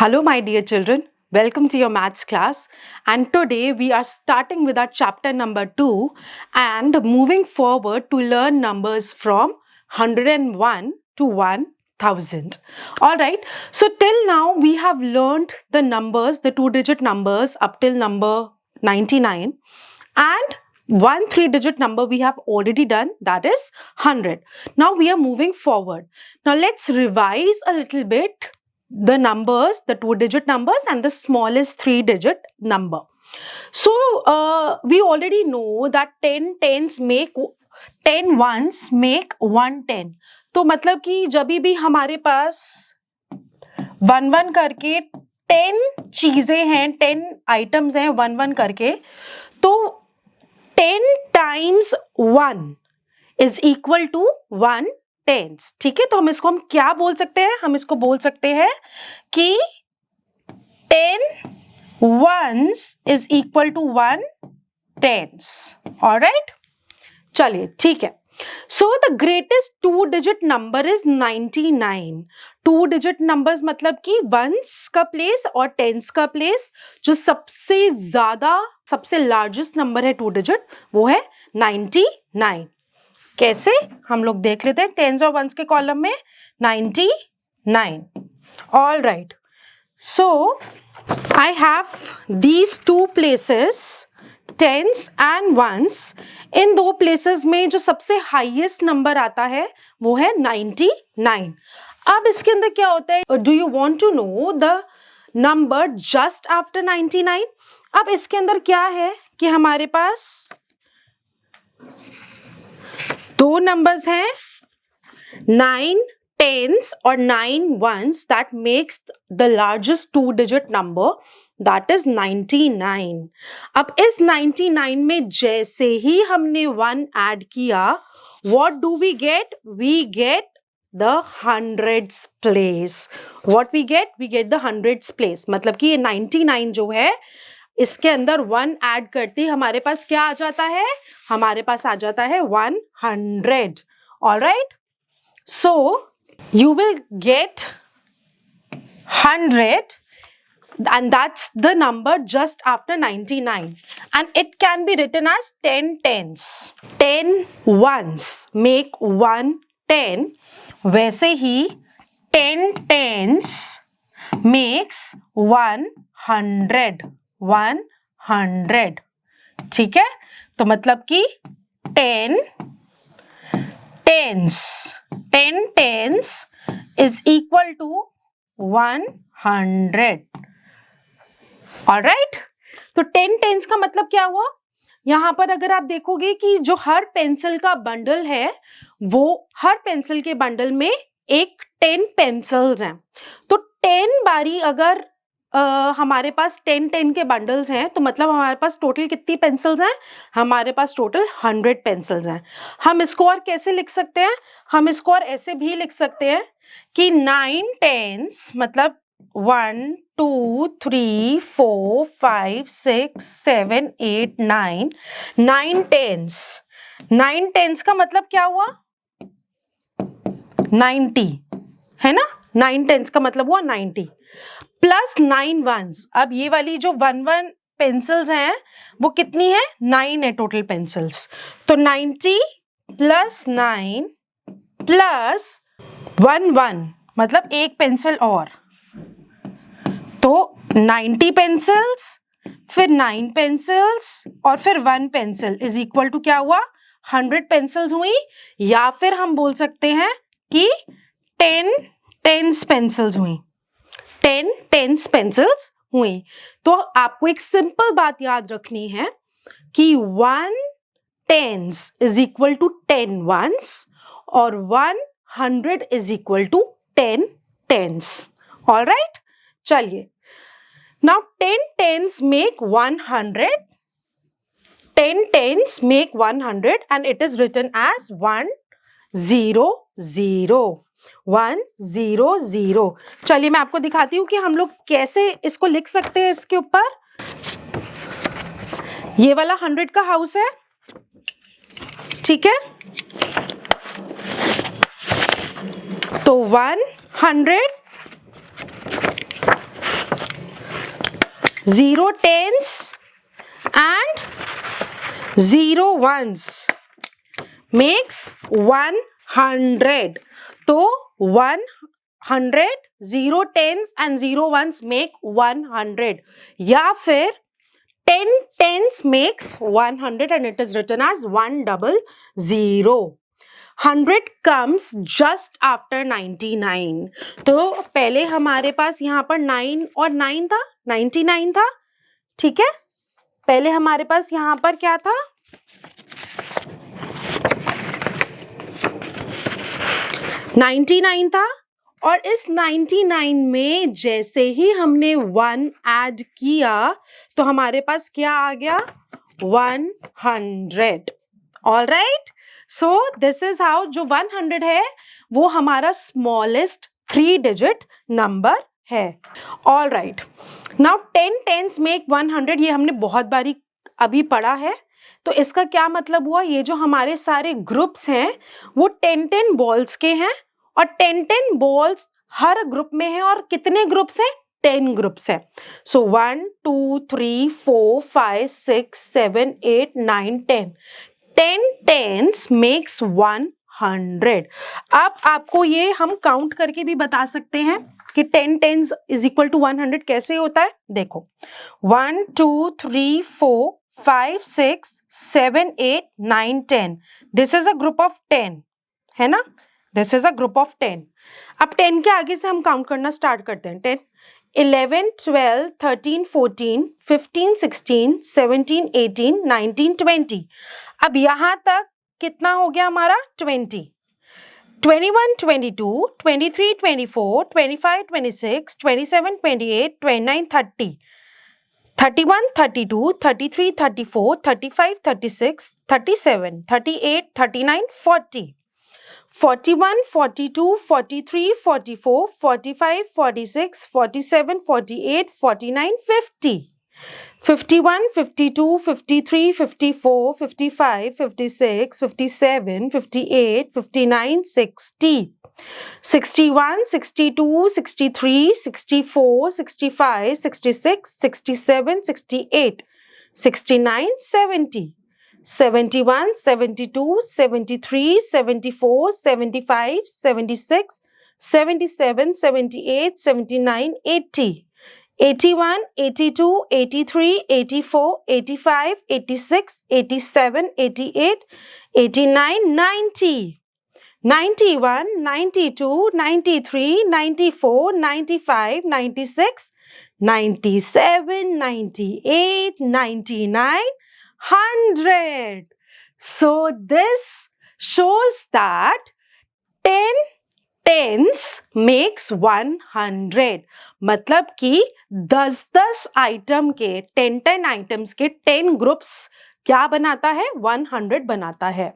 Hello, my dear children. Welcome to your maths class. And today we are starting with our chapter number 2 and moving forward to learn numbers from 101 to 1000. All right. So till now we have learned the numbers, the two-digit numbers up till number 99, and one three-digit number we have already done, that is 100. Now we are moving forward. Now let's revise a little bit the numbers, the two-digit numbers and the smallest three-digit number. So we already know that 10 tens make 10 ones make 110. तो मतलब कि जब भी हमारे पास 1 करके 10 चीजें हैं, 10 items हैं 1 करके, तो 10 times 1 is equal to 1 tens. ठीक है, तो हम क्या बोल सकते हैं? हम इसको बोल सकते हैं कि 10 ones is equal to 1 tens. Alright? चलिए, ठीक है. So the greatest two-digit number is 99. Two-digit numbers मतलब कि ones का place और tens का place, जो सबसे ज्यादा, सबसे largest number है two-digit, वो है 99. कैसे? हम लोग देख लेते हैं. टेंस और वंस के कॉलम में 99. All right. So I have these two places, tens and ones. इन दो places में जो सबसे highest number आता है वो है 99. अब इसके अंदर क्या होता है? Do you want to know the number just after 99? अब इसके अंदर क्या है कि हमारे पास दो नंबर्स हैं, 9 tens और 9 ones, that makes the largest two-digit number, that is 99. अब इस 99 में जैसे ही हमने 1 ऐड किया, what do we get? We get the hundreds place. What we get? We get the hundreds place. मतलब कि ये 99 जो है, इसके अंदर 1 ऐड करते हमारे पास क्या आ जाता है? हमारे पास आ जाता है 100. All right? So you will get 100 and that's the number just after 99, and it can be written as 10 tens. 10 ones make 110. वैसे ही 10 tens makes 100. 100. ठीक है, तो मतलब कि 10 tens is equal to 100. Alright? तो 10 tens का मतलब क्या हुआ? यहां पर अगर आप देखोगे कि जो हर पेंसिल का बंडल है, वो हर पेंसिल के बंडल में एक 10 पेंसिल्स हैं. तो 10 बारी अगर हमारे पास 10 के बंडल्स हैं, तो मतलब हमारे पास टोटल कितनी पेंसिल्स हैं? हमारे पास टोटल 100 पेंसिल्स हैं. हम इसको और कैसे लिख सकते हैं? हम इसको और ऐसे भी लिख सकते हैं कि 9 tens मतलब 1 2 3 4 5 6 7 8 9. 9 tens. 9 tens का मतलब क्या हुआ? 90 है ना? 9 tens का मतलब हुआ 90 प्लस 9 ones. अब ये वाली जो 1 पेंसिल्स हैं वो कितनी है? 9 है टोटल पेंसिल्स. तो 90 प्लस 9 प्लस 1 मतलब एक पेंसिल और, तो 90 पेंसिल्स, फिर 9 पेंसिल्स और फिर 1 पेंसिल इज इक्वल टू क्या हुआ? 100 पेंसिल्स हुई. या फिर हम बोल सकते हैं कि 10 tens पेंसिल्स हुई. 10 tens पेंसिल्स हुई. तो आपको एक सिंपल बात याद रखनी है कि 1 tens is equal to 10 ones और 100 is equal to 10 tens. All right? चलिए. Now 10 tens make 100. 10 tens make 100 and it is written as 100. 100. चलिए मैं आपको दिखाती हूँ कि हम लोग कैसे इसको लिख सकते हैं. इसके ऊपर ये वाला 100 का हाउस है, ठीक है, तो 100 0 tens and 0 ones makes 100. तो 100, 0 tens and 0 ones make 100, या फिर 10 tens makes 100 and it is written as 100. 100 comes just after 99. तो पहले हमारे पास यहाँ पर 9 और 9 था, 99 था, ठीक है। पहले हमारे पास यहाँ पर क्या था, 99 था, और इस 99 में जैसे ही हमने 1 ऐड किया तो हमारे पास क्या आ गया, 100. All right, so this is how, जो 100 है वो हमारा स्मॉलेस्ट 3 डिजिट नंबर है. All right, now 10 tens make 100, ये हमने बहुत बारी अभी पढ़ा है. तो इसका क्या मतलब हुआ, ये जो हमारे सारे ग्रुप्स हैं वो 10-10 बॉल्स के हैं, और 10-10 बॉल्स हर ग्रुप में है, और कितने ग्रुप्स हैं, 10 ग्रुप्स हैं. सो 1 2 3 4 5 6 7 8 9 10. 10 टेंस मेक्स 100. अब आपको ये हम काउंट करके भी बता सकते हैं कि 10 टेंस इज इक्वल टू 100 कैसे होता है. देखो, 1 2 3 4 5 6 7 8 9 10. This is a group of 10, है ना. This is a group of 10. अब 10 के आगे से हम काउंट करना स्टार्ट करते हैं. 10 11 12 13 14 15 16 17 18 19 20. अब यहां तक कितना हो गया हमारा, 20. 21 22 23 24 25 26 27 28 29 30. 31 32 33 34 35 36 37 38 39 40. 41 42 43 44 45 46 47 48 49 50. 51 52 53 54 55 56 57 58 59 60. 61 62 63 64 65 66 67 68 69 70. 71 72 73 74 75 76 77 78 79 80. 81 82 83 84 85 86 87 88 89 90. 91 92 93 94 95 96 97 98 99 100. So this shows that 10 tens makes 100. मतलब कि 10-10 आइटम के, 10-10 आइटम्स के 10 ग्रुप्स क्या बनाता है, 100 बनाता है.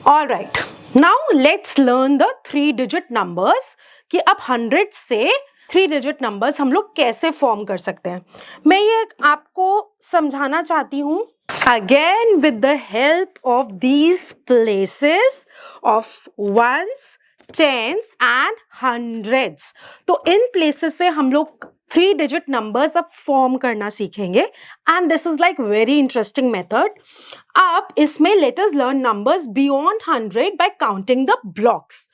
All right, now let's learn the 3 digit numbers कि अब 100 से 3 digit numbers हम लोग कैसे फॉर्म कर सकते हैं. मैं ये आपको समझाना चाहती हूँ again with the help of these places of ones, tens and hundreds. तो इन places से हम लोग 3 digit numbers अब फॉर्म करना सीखेंगे, and this is like very interesting method. अब इसमें let us learn numbers beyond 100 by counting the blocks.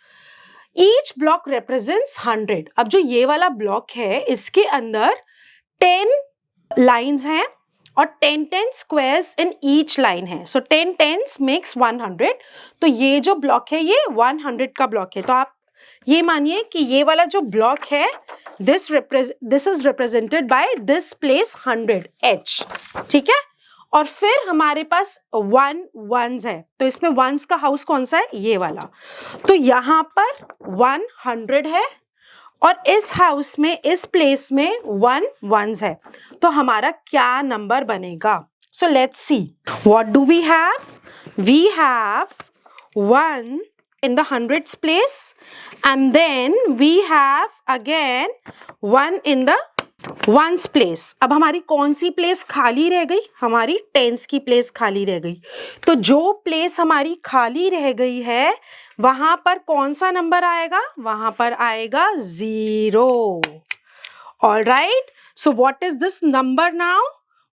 Each block represents 100. अब जो ये वाला ब्लॉक है इसके अंदर 10 लाइन्स हैं और 10 स्क्वायर्स इन ईच लाइन है. सो 10 टेंस मेक्स 100. तो ये जो ब्लॉक है ये 100 का ब्लॉक है. तो आप ये मानिए कि ये वाला जो ब्लॉक है this is represented by this place 100 H, ठीक है. और फिर हमारे पास 1 वंस है, तो इसमें वंस का हाउस कौन सा है, ये वाला. तो यहाँ पर 100 है और इस हाउस में, इस प्लेस में 1 वंस है. तो हमारा क्या नंबर बनेगा. So let's see what do we have. We have 1 in the hundreds place and then we have again 1 in the ones place. अब हमारी कौन सी प्लेस खाली रह गई, हमारी टेंस की प्लेस खाली रह गई. तो जो प्लेस हमारी खाली रह गई है वहां पर कौन सा नंबर आएगा, वहां पर आएगा 0. All right. So what is this number now?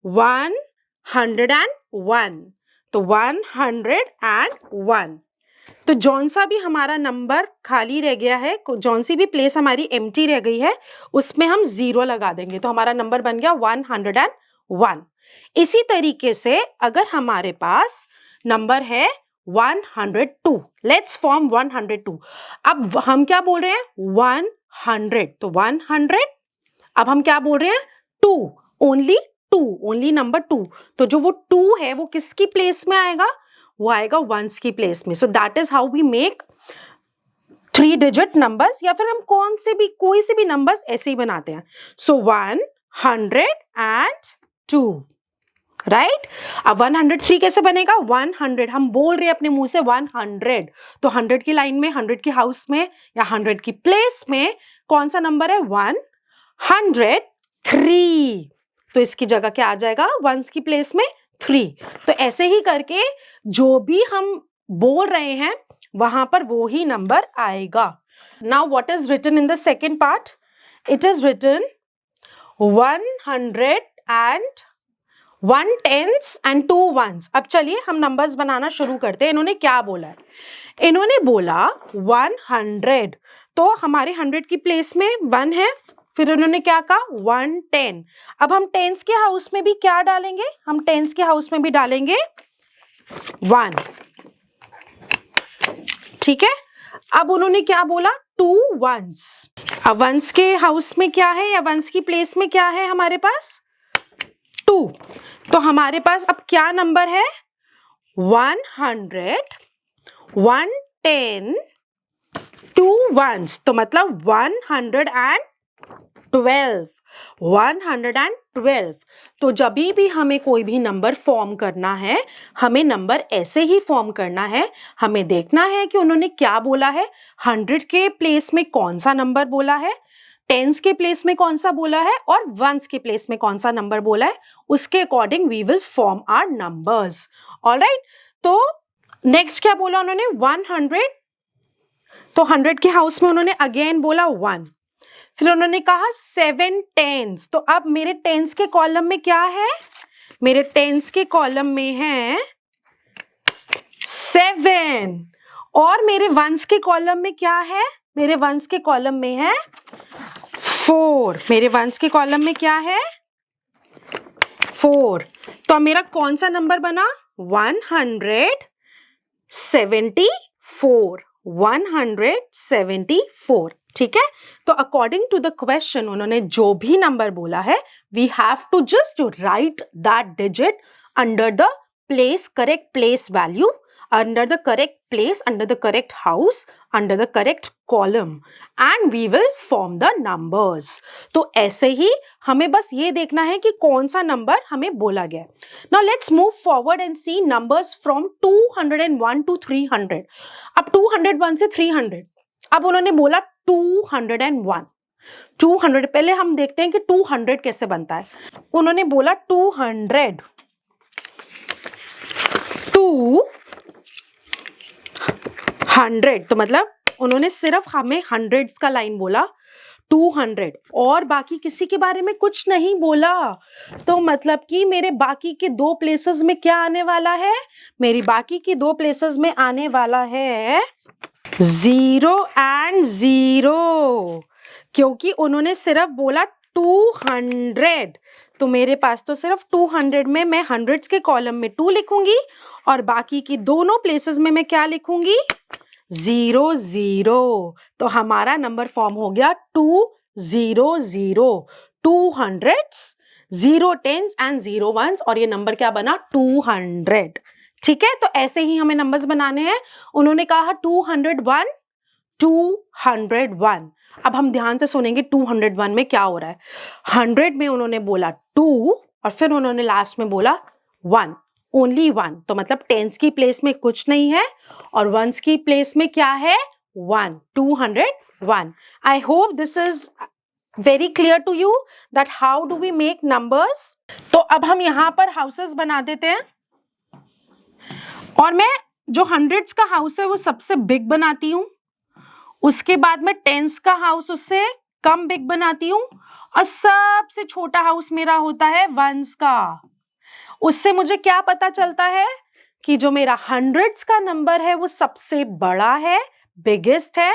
101. तो 101. तो जौन सा भी हमारा नंबर खाली रह गया है, जौन सी भी प्लेस हमारी एम्प्टी रह गई है, उसमें हम 0 लगा देंगे, तो हमारा नंबर बन गया 101. इसी तरीके से अगर हमारे पास नंबर है 102, लेट्स फॉर्म 102. अब हम क्या बोल रहे हैं? 100. तो 100. अब हम क्या बोल रहे हैं? 2. Only number 2. तो जो वो 2 है वो किसकी प्लेस में आएगा? वो आएगा वंस की प्लेस में. So that is how we make 3 digit numbers, या फिर हम कोई से भी नंबर्स ऐसे ही बनाते हैं. सो 102. राइट. अब 103 कैसे बनेगा? 100. हम बोल रहे हैं अपने मुंह से 100. तो 100 की लाइन में, 100 की हाउस में या 100 की प्लेस में कौन सा नंबर है? 103. तो इसकी जगह क्या आ जाएगा? वंस की प्लेस में 3. तो ऐसे ही करके जो भी हम बोल रहे हैं वहां पर वो ही नंबर आएगा. Now what is written in the second part? It is written 100 and 1 tens and 2 ones. अब चलिए हम नंबर्स बनाना शुरू करते हैं. इन्होंने क्या बोला है? इन्होंने बोला 100. तो हमारे 100 की प्लेस में 1 है. फिर उन्होंने क्या कहा? 110. अब हम टेंस के हाउस में भी क्या डालेंगे? हम टेंस के हाउस में भी डालेंगे 1. ठीक है. अब उन्होंने क्या बोला? 2 ones. अब वंस के हाउस में क्या है, या वंस की प्लेस में क्या है हमारे पास? 2. तो हमारे पास अब क्या नंबर है? 100, 110, 2 ones. तो मतलब 112. 112. तो जब भी हमें कोई भी नंबर फॉर्म करना है, हमें नंबर ऐसे ही फॉर्म करना है. हमें देखना है कि उन्होंने क्या बोला है. 100 के प्लेस में कौन सा नंबर बोला है, टेंस के प्लेस में कौन सा बोला है, और वंस के प्लेस में कौन सा नंबर बोला है. उसके according we will form our numbers. Alright. तो नेक्स्ट क्या बोला उन्होंने? 100. तो 100 के हाउस में उन्होंने अगेन बोला 1. फिर उन्होंने कहा 7 टेंस. तो अब मेरे टेंस के कॉलम में क्या है? मेरे टेंस के कॉलम में है 7. और मेरे वंस के कॉलम में क्या है? मेरे वंस के कॉलम में है 4. मेरे वंस के कॉलम में क्या है? 4. तो मेरा कौन सा नंबर बना? 174. 174. ठीक है. तो अकॉर्डिंग टू द क्वेश्चन उन्होंने जो भी नंबर बोला है, we have to just write that digit under the place, correct place value, under the correct place, under the correct house, under the correct column, and we will form the numbers. तो ऐसे ही हमें बस ये देखना है कि कौन सा नंबर हमें बोला गया. Now let's move forward and see numbers from 201 to 300. अब 201 से 300. अब उन्होंने बोला 201. 200. पहले हम देखते हैं कि 200 कैसे बनता है. उन्होंने बोला 200. 200. तो मतलब उन्होंने सिर्फ हमें हंड्रेड्स का लाइन बोला 200, और बाकी किसी के बारे में कुछ नहीं बोला. तो मतलब कि मेरे बाकी के 2 प्लेसेस में क्या आने वाला है? मेरी बाकी की 2 प्लेसेस में आने वाला है 0 and 0, क्योंकि उन्होंने सिर्फ बोला 200. तो मेरे पास तो सिर्फ 200 में मैं हंड्रेड्स के कॉलम में 2 लिखूंगी, और बाकी की दोनों प्लेसेस में मैं क्या लिखूंगी? 0 0. तो हमारा नंबर फॉर्म हो गया 200. 200s, 0 10s and 0 1s, और ये नंबर क्या बना? 200. ठीक है. तो ऐसे ही हमें नंबर्स बनाने हैं. उन्होंने कहा 201, 201. अब हम ध्यान से सुनेंगे 201 में क्या हो रहा है. 100 में उन्होंने बोला 2, और फिर उन्होंने लास्ट में बोला 1. ओनली 1. तो मतलब टेंस की प्लेस में कुछ नहीं है, और वंस की प्लेस में क्या है? 1. 201. I hope this is very clear to you that how do we make numbers. तो अब हम यहाँ पर हाउसेस बना देते हैं, और मैं जो हंड्रेड्स का हाउस है वो सबसे बिग बनाती हूँ. उसके बाद में टेंस का हाउस उससे कम बिग बनाती हूँ और सबसे छोटा हाउस मेरा होता है वंस का। उससे मुझे क्या पता चलता है कि जो मेरा हंड्रेड्स का नंबर है वो सबसे बड़ा है, बिगेस्ट है,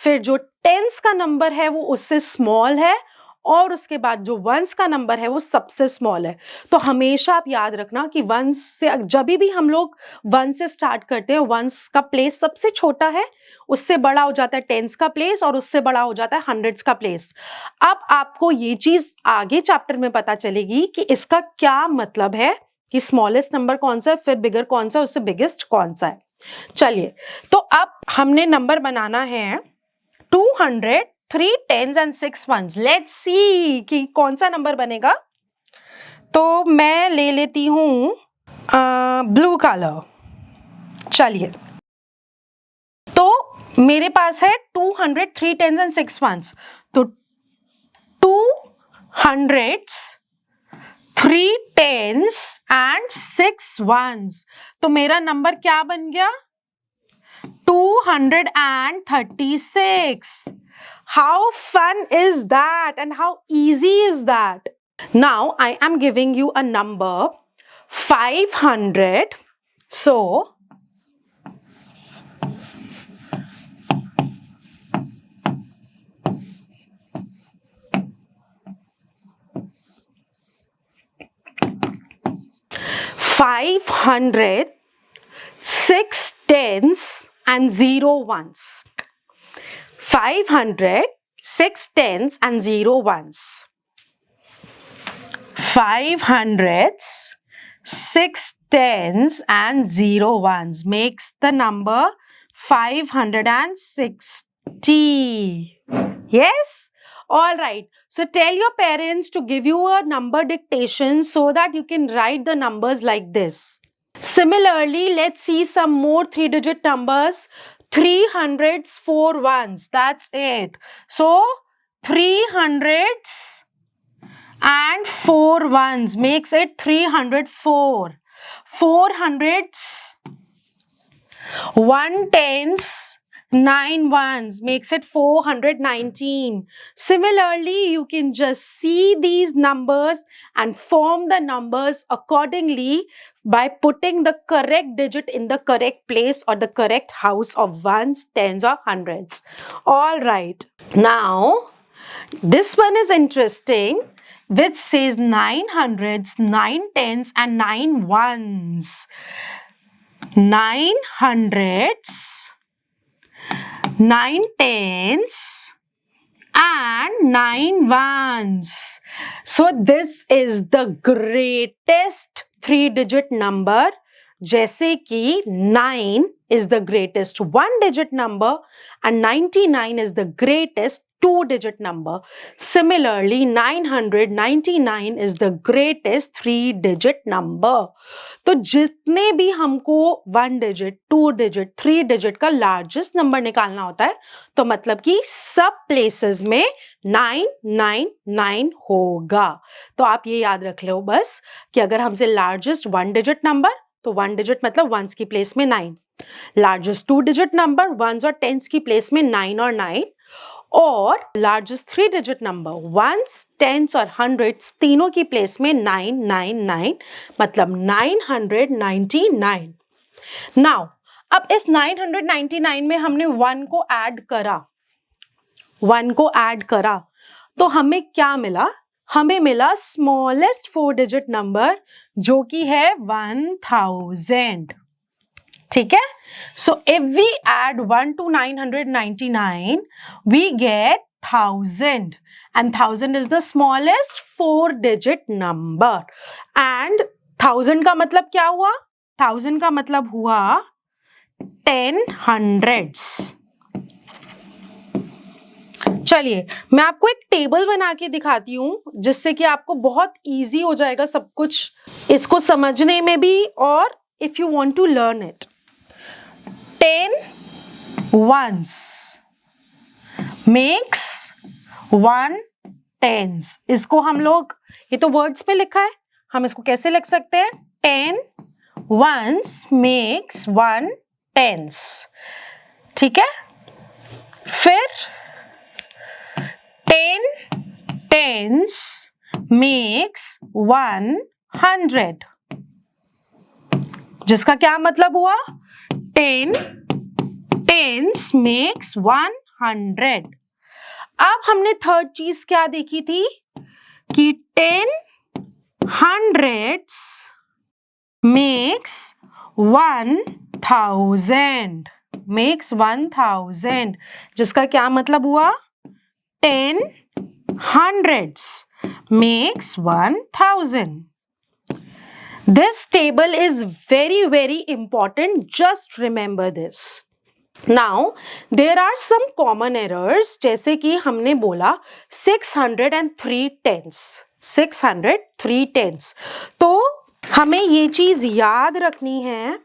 फिर जो टेंस का नंबर है वो उससे स्मॉल है, और उसके बाद जो वंस का नंबर है वो सबसे स्मॉल है। तो हमेशा आप याद रखना कि वंस से जब भी हम लोग वन से स्टार्ट करते हैं, वंस का प्लेस सबसे छोटा है, उससे बड़ा हो जाता है टेंस का प्लेस, और उससे बड़ा हो जाता है हंड्रेड्स का प्लेस। अब आपको ये चीज आगे चैप्टर में पता चलेगी कि इसका क्या मतलब है, कि स्मॉलेस्ट नंबर कौन सा है, फिर बिगर कौन सा है, उससे बिगेस्ट कौन सा है। चलिए, तो अब हमने नंबर बनाना है 200, 3 tens and 6 ones. Let's see कि कौन सा नंबर बनेगा। तो मैं ले लेती हूं ब्लू कलर। चलिए, तो मेरे पास है 200, 3 टेंस एंड 6 वंस। तो 200, 3 टेंस एंड 6 वंस, तो मेरा नंबर क्या बन गया? 236. How fun is that and how easy is that? Now I am giving you a number 500. So five hundred, 6 tens and 0 ones. 500, 6 tens and 0 ones. 500, 6 tens and 0 ones makes the number 560. Yes? Alright. So tell your parents to give you a number dictation so that you can write the numbers like this. Similarly, let's see some more 3-digit numbers. 300s, 4 ones. That's it. So 300s and 4 ones makes it 304. 400s, 1 tens, 9 ones makes it 419. Similarly, you can just see these numbers and form the numbers accordingly by putting the correct digit in the correct place or the correct house of ones, tens or hundreds. All right. Now, this one is interesting, which says 9 hundreds, 9 tens and 9 ones. 9 hundreds, 9 tens and 9 ones. So this is the greatest 3-digit number. जैसे कि 9 is the greatest 1-digit number and 99 is the greatest 2-digit number. Similarly, 999 is the greatest 3-digit number. तो जितने भी हमको 1-digit, 2-digit, 3-digit का largest number निकालना होता है, तो मतलब कि सब प्लेसेस में 999 होगा। तो आप ये याद रख लो बस कि अगर हमसे लार्जेस्ट 1-digit नंबर, तो 1-digit मतलब वंस की प्लेस में 9, लार्जेस्ट 2-digit नंबर वंस और टेंस की प्लेस में 9 और 9, और largest 3-digit number ones, tens और हंड्रेड्स तीनों की प्लेस में 999 मतलब 999. नाउ अब इस 999 में हमने 1 को ऐड करा, तो हमें क्या मिला? हमें मिला स्मॉलेस्ट 4-digit नंबर जो कि है 1000. ठीक है? So if we add 1 to 999, we get 1000, and 1000 is the smallest 4-digit number. And 1000 का मतलब क्या हुआ? 1000 का मतलब हुआ 10 hundreds. चलिए, मैं आपको एक टेबल बना के दिखाती हूँ जिससे कि आपको बहुत इजी हो जाएगा सब कुछ इसको समझने में भी, और if you want to learn it. 10 ones makes 1 tens. इसको हम लोग, ये तो वर्ड्स पे लिखा है, हम इसको कैसे लिख सकते हैं? 10 ones makes 1 tens. ठीक है? फिर 10 10 tens makes 100, जिसका क्या मतलब हुआ? 10 tens makes 100. अब हमने थर्ड चीज क्या देखी थी कि 10 hundreds makes 1000, जिसका क्या मतलब हुआ? 10 hundreds makes 1000. This table is very, very important. Just remember this. Now, there are some common errors, जैसे कि हमने बोला 603 tens. 603 tens. तो हमें ये चीज याद रखनी है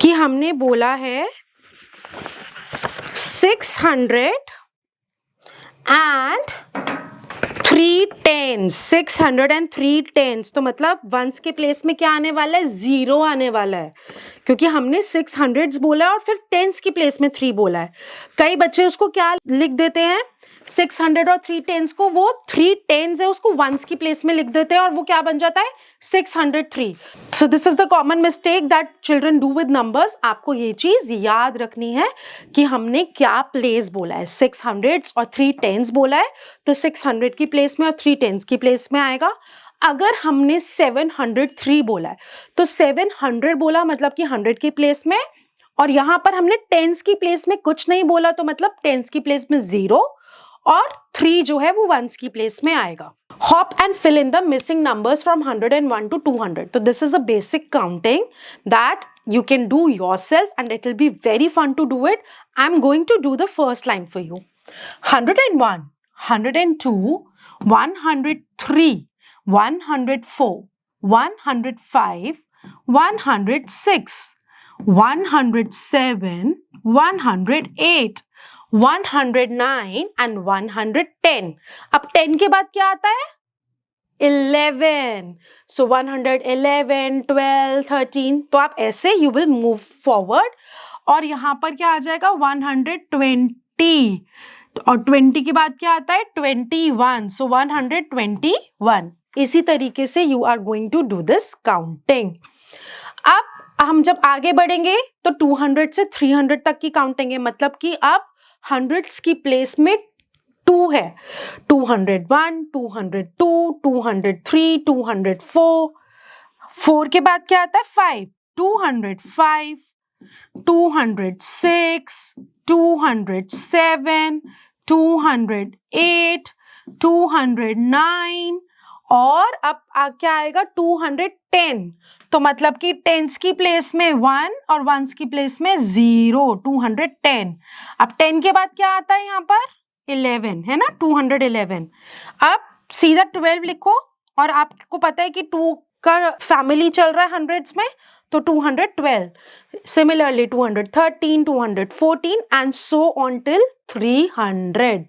कि हमने बोला है 600 and 3 tens. 603 tens. तो मतलब वंस के प्लेस में क्या आने वाला है? 0 आने वाला है, क्योंकि हमने 600s बोला है और फिर टेंस की प्लेस में 3 बोला है. कई बच्चे उसको क्या लिख देते हैं? 600 और 3 tens को, वो 3 tens है उसको वंस की प्लेस में लिख देते हैं और वो क्या बन जाता है? 603. So this is the common mistake that children do with numbers. आपको ये चीज याद रखनी है कि हमने क्या प्लेस बोला है. 600s और 3 tens बोला है तो 600 की प्लेस में और 3 tens की प्लेस में आएगा. अगर हमने 703 बोला है तो 700 बोला मतलब कि 100 की प्लेस में, और यहां पर हमने टेंस की प्लेस में कुछ नहीं बोला तो मतलब टेंस की प्लेस में 0 और 3 जो है वो वंस की प्लेस में आएगा. Hop and fill in the missing numbers from 101 to 200. So this is a basic counting that you can do yourself and it will be very fun to do it. I'm going to do the first line for you. 101, 102, 103, 104, 105, 106, 107, 108, 109 and 110. अब 10 के बाद क्या आता है? 11. So 111, 12, 13. तो आप ऐसे you will move forward. और यहाँ पर क्या आ जाएगा? 120. और 20 के बाद क्या आता है? 21. So 121. इसी तरीके से you are going to do this counting. अब हम जब आगे बढ़ेंगे तो 200 से 300 तक की काउंटिंग है, मतलब कि अब हंड्रेड्स की प्लेस में 2 है. 201, 202, 203, 204. 4 के बाद क्या आता है? 5. 205, 206, 207, 208, 209 और अब क्या आएगा? 210. तो मतलब कि टेंस की प्लेस में 1 और वंस की प्लेस में 0. 210. अब 10 के बाद क्या आता है यहाँ पर? 11 है ना? 211. अब सीधा 12 लिखो और आपको पता है कि 2 का फैमिली चल रहा है हंड्रेड्स में, तो 212. Similarly 213, 214 and so on till 300.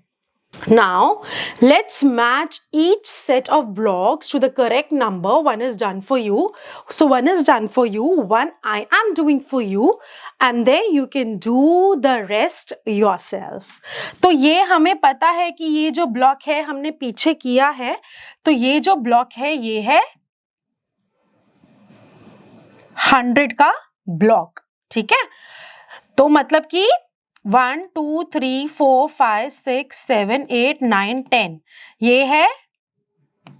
Now, let's match each set of blocks to the correct number. One is done for you. So, one is done for you. One I am doing for you. And then you can do the rest yourself. तो ये हमें पता है कि ये जो block है हमने पीछे किया है. तो ये जो ब्लॉक है ये है 100 का ब्लॉक. ठीक है? तो मतलब कि 1, 2, 3, 4, 5, 6, 7, 8, 9, 10. ये है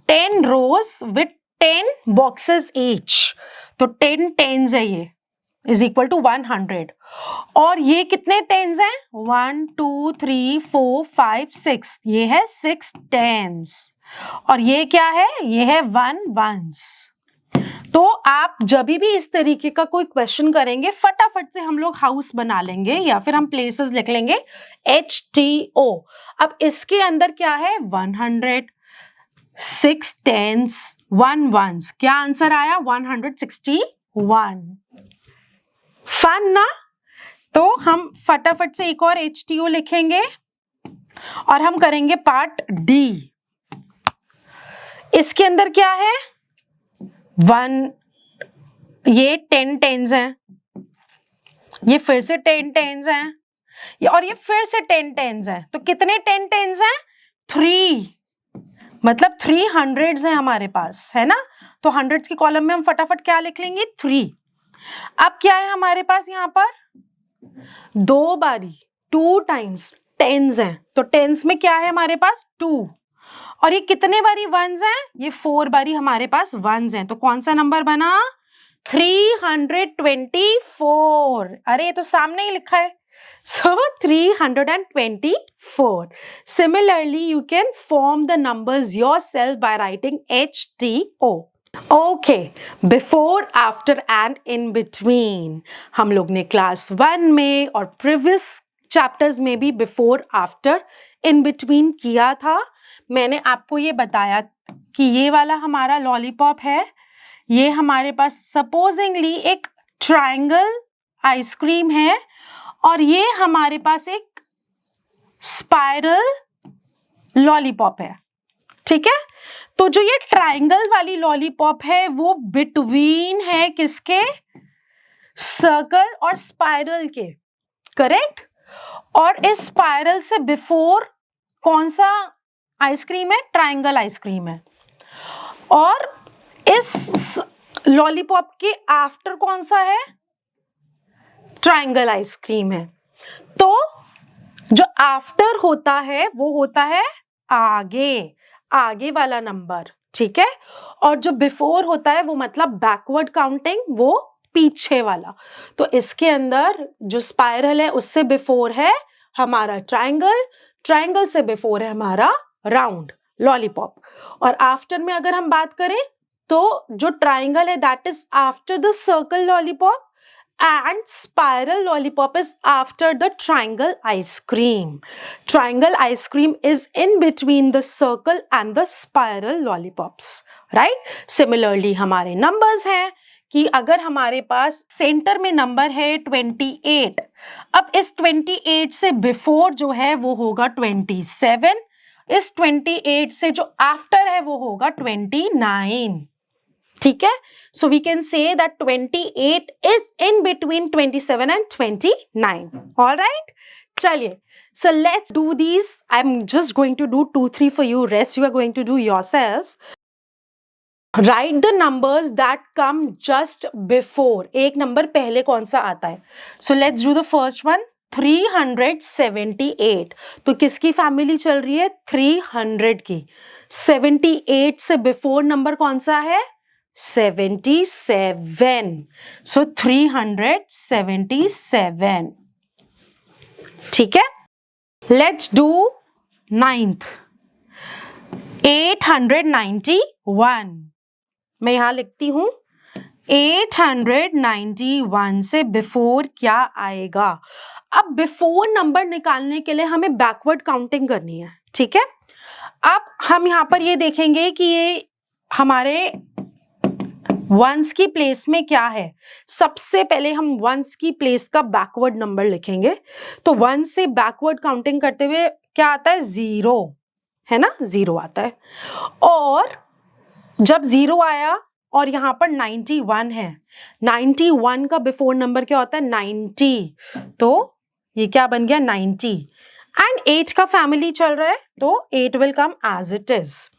10 rows with 10 boxes each. तो 10 tens है ये, is equal to 100. और ये कितने tens हैं? 1, 2, 3, 4, 5, 6. ये है 6 tens. और ये क्या है? ये है 1 ones. तो आप जब भी इस तरीके का कोई क्वेश्चन करेंगे फटाफट से हम लोग हाउस बना लेंगे या फिर हम प्लेसेस लिख लेंगे HTO. अब इसके अंदर क्या है? 100, 6 tens, 1 ones. क्या आंसर आया? 161. फन ना? तो हम फटाफट से एक और HTO लिखेंगे और हम करेंगे पार्ट D. इसके अंदर क्या है? 1, ये 10 tens हैं, ये फिर से 10 tens हैं, और ये फिर से 10 टेंस हैं, तो कितने 10 टेंस हैं? 3, मतलब 3 हंड्रेड्स हैं हमारे पास, है ना। तो हंड्रेड्स की कॉलम में हम फटाफट क्या लिख लेंगे? 3। अब क्या है हमारे पास यहाँ पर? 2 बारी, 2 टाइम्स टेंस हैं, तो टेंस में क्या है हमारे पास? 2। और ये कितने बारी वंस हैं? ये 4 बारी हमारे पास वंस हैं, तो कौन सा नंबर बना? 324। अरे ये तो सामने ही लिखा है, so 324. Similarly, you can form the numbers yourself by writing HTO. Okay, before, after and in between. हम लोग ने क्लास 1 में और प्रीवियस चैप्टर्स में भी बिफोर, आफ्टर, इन बिटवीन किया था। मैंने आपको ये बताया कि ये वाला हमारा लॉलीपॉप है, ये हमारे पास सपोजिंगली एक ट्रायंगल आइसक्रीम है, और ये हमारे पास एक स्पाइरल लॉलीपॉप है, ठीक है। तो जो ये ट्रायंगल वाली लॉलीपॉप है वो बिटवीन है किसके? सर्कल और स्पाइरल के, करेक्ट। और इस स्पाइरल से बिफोर कौन सा आइसक्रीम है? ट्रायंगल आइसक्रीम है। और इस लॉलीपॉप के आफ्टर कौन सा है? ट्रायंगल आइसक्रीम है। तो जो आफ्टर होता है वो होता है आगे, आगे वाला नंबर, ठीक है। और जो बिफोर होता है वो मतलब बैकवर्ड काउंटिंग, वो पीछे वाला। तो इसके अंदर जो स्पाइरल है उससे बिफोर है हमारा ट्रायंगल, ट्रायंगल से बिफोर है हमारा राउंड लॉलीपॉप, और आफ्टर में अगर हम बात करें तो जो ट्रायंगल है that is after the circle lollipop, and spiral lollipop is after the triangle ice cream. Triangle ice cream is in between the circle and the spiral lollipops, right? Similarly हमारे numbers हैं कि अगर हमारे पास centre में number है 28, अब इस 28 से बिफोर जो है वो होगा 27, इस 28 से जो आफ्टर है वो होगा 29, ठीक है। So we can say that 28 is in between 27 and 29. All right? चलिए, so let's do these. I'm just going to do 2, 3 for you. Rest you are going to do yourself. Write the numbers that come just before. एक number पहले कौन सा आता है? So let's do the first one. 378. तो किसकी family चल रही है? 300 की। 78 से बिफोर नंबर कौन सा है? 77. So 377. ठीक है। Let's do 9th. 891. मैं यहां लिखती हूं 891 से बिफोर क्या आएगा? अब बिफोर नंबर निकालने के लिए हमें बैकवर्ड काउंटिंग करनी है, ठीक है। अब हम यहां पर ये देखेंगे कि ये हमारे वंस की प्लेस में क्या है। सबसे पहले हम वंस की प्लेस का बैकवर्ड नंबर लिखेंगे। तो वन से बैकवर्ड काउंटिंग करते हुए क्या आता है? 0, है ना, 0 आता है। और जब 0 आया और यहाँ पर 91 है, 91 का बिफोर नंबर क्या होता है? 90, तो ये क्या बन गया? 90। एंड 8 का फैमिली चल रहा है तो 8 will come as it is.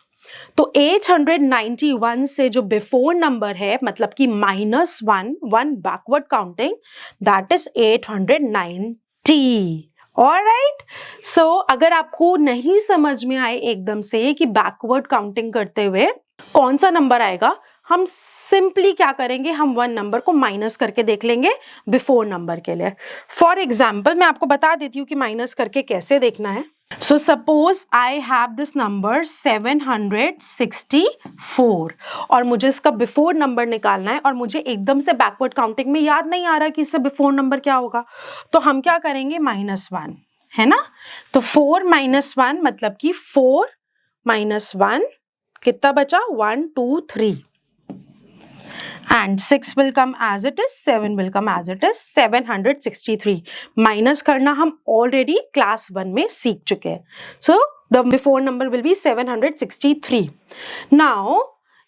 तो 891 से जो बिफोर नंबर है मतलब कि -1, 1 backward counting, that is 890। Alright. So अगर आपको नहीं समझ में आए एकदम से कि बैकवर्ड काउंटिंग करते हुए कौन सा नंबर आएगा, हम सिंपली क्या करेंगे? हम 1 नंबर को माइनस करके देख लेंगे बिफोर नंबर के लिए। फॉर एग्जाम्पल मैं आपको बता देती हूँ कि माइनस करके कैसे देखना है। So suppose I have this number 764 और मुझे इसका बिफोर नंबर निकालना है और मुझे एकदम से बैकवर्ड काउंटिंग में याद नहीं आ रहा कि इससे बिफोर नंबर क्या होगा, तो हम क्या करेंगे? -1, है ना। तो 4 - 1 मतलब कि 4 - 1 कितना बचा? 1, 2, 3 and 6 will come as it is, 7 will come as it is, 763. Minus करना हम ऑलरेडी क्लास 1 में सीख चुके हैं। So the before number will be 763. Now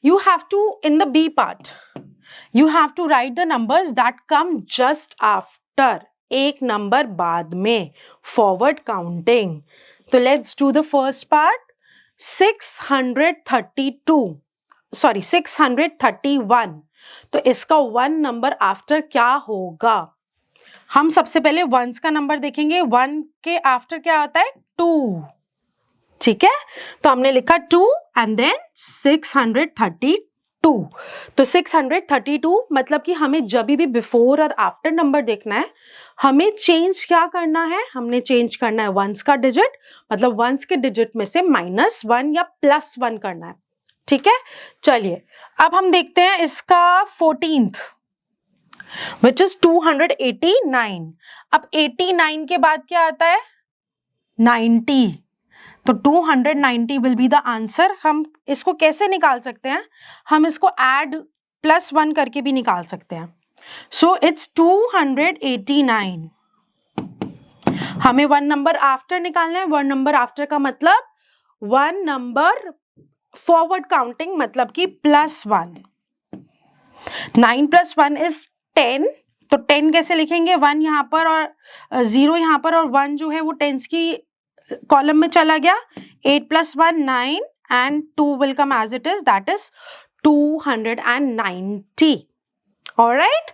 you have to, in the B part, you have to write the numbers that come just after एक number बाद में, forward counting. तो let's do the first part. 631, तो इसका 1 number after क्या होगा? हम सबसे पहले वंस का नंबर देखेंगे। 1 के आफ्टर क्या आता है? 2, ठीक है। तो हमने लिखा 2 एंड देन 632। तो 632 मतलब कि हमें जब भी बिफोर और आफ्टर नंबर देखना है, हमें चेंज क्या करना है? हमने चेंज करना है वंस का डिजिट, मतलब वंस के डिजिट में से -1 या +1 करना है, ठीक है। चलिए अब हम देखते हैं इसका 14th, विच इज 289। अब 89 के बाद क्या आता है? 90। तो 290 विल बी द आंसर। हम इसको कैसे निकाल सकते हैं? हम इसको ऐड +1 करके भी निकाल सकते हैं। So it's 289। हमें 1 नंबर आफ्टर निकालना है। 1 नंबर आफ्टर का मतलब 1 नंबर फॉरवर्ड काउंटिंग, मतलब कि +1। 9 + 1 इज 10। तो 10 कैसे लिखेंगे? 1 यहाँ पर और 0 यहाँ पर, और 1 जो है वो टेंस की कॉलम में चला गया। 8 + 1 9 and 2 will come as it is, that is 290. Alright?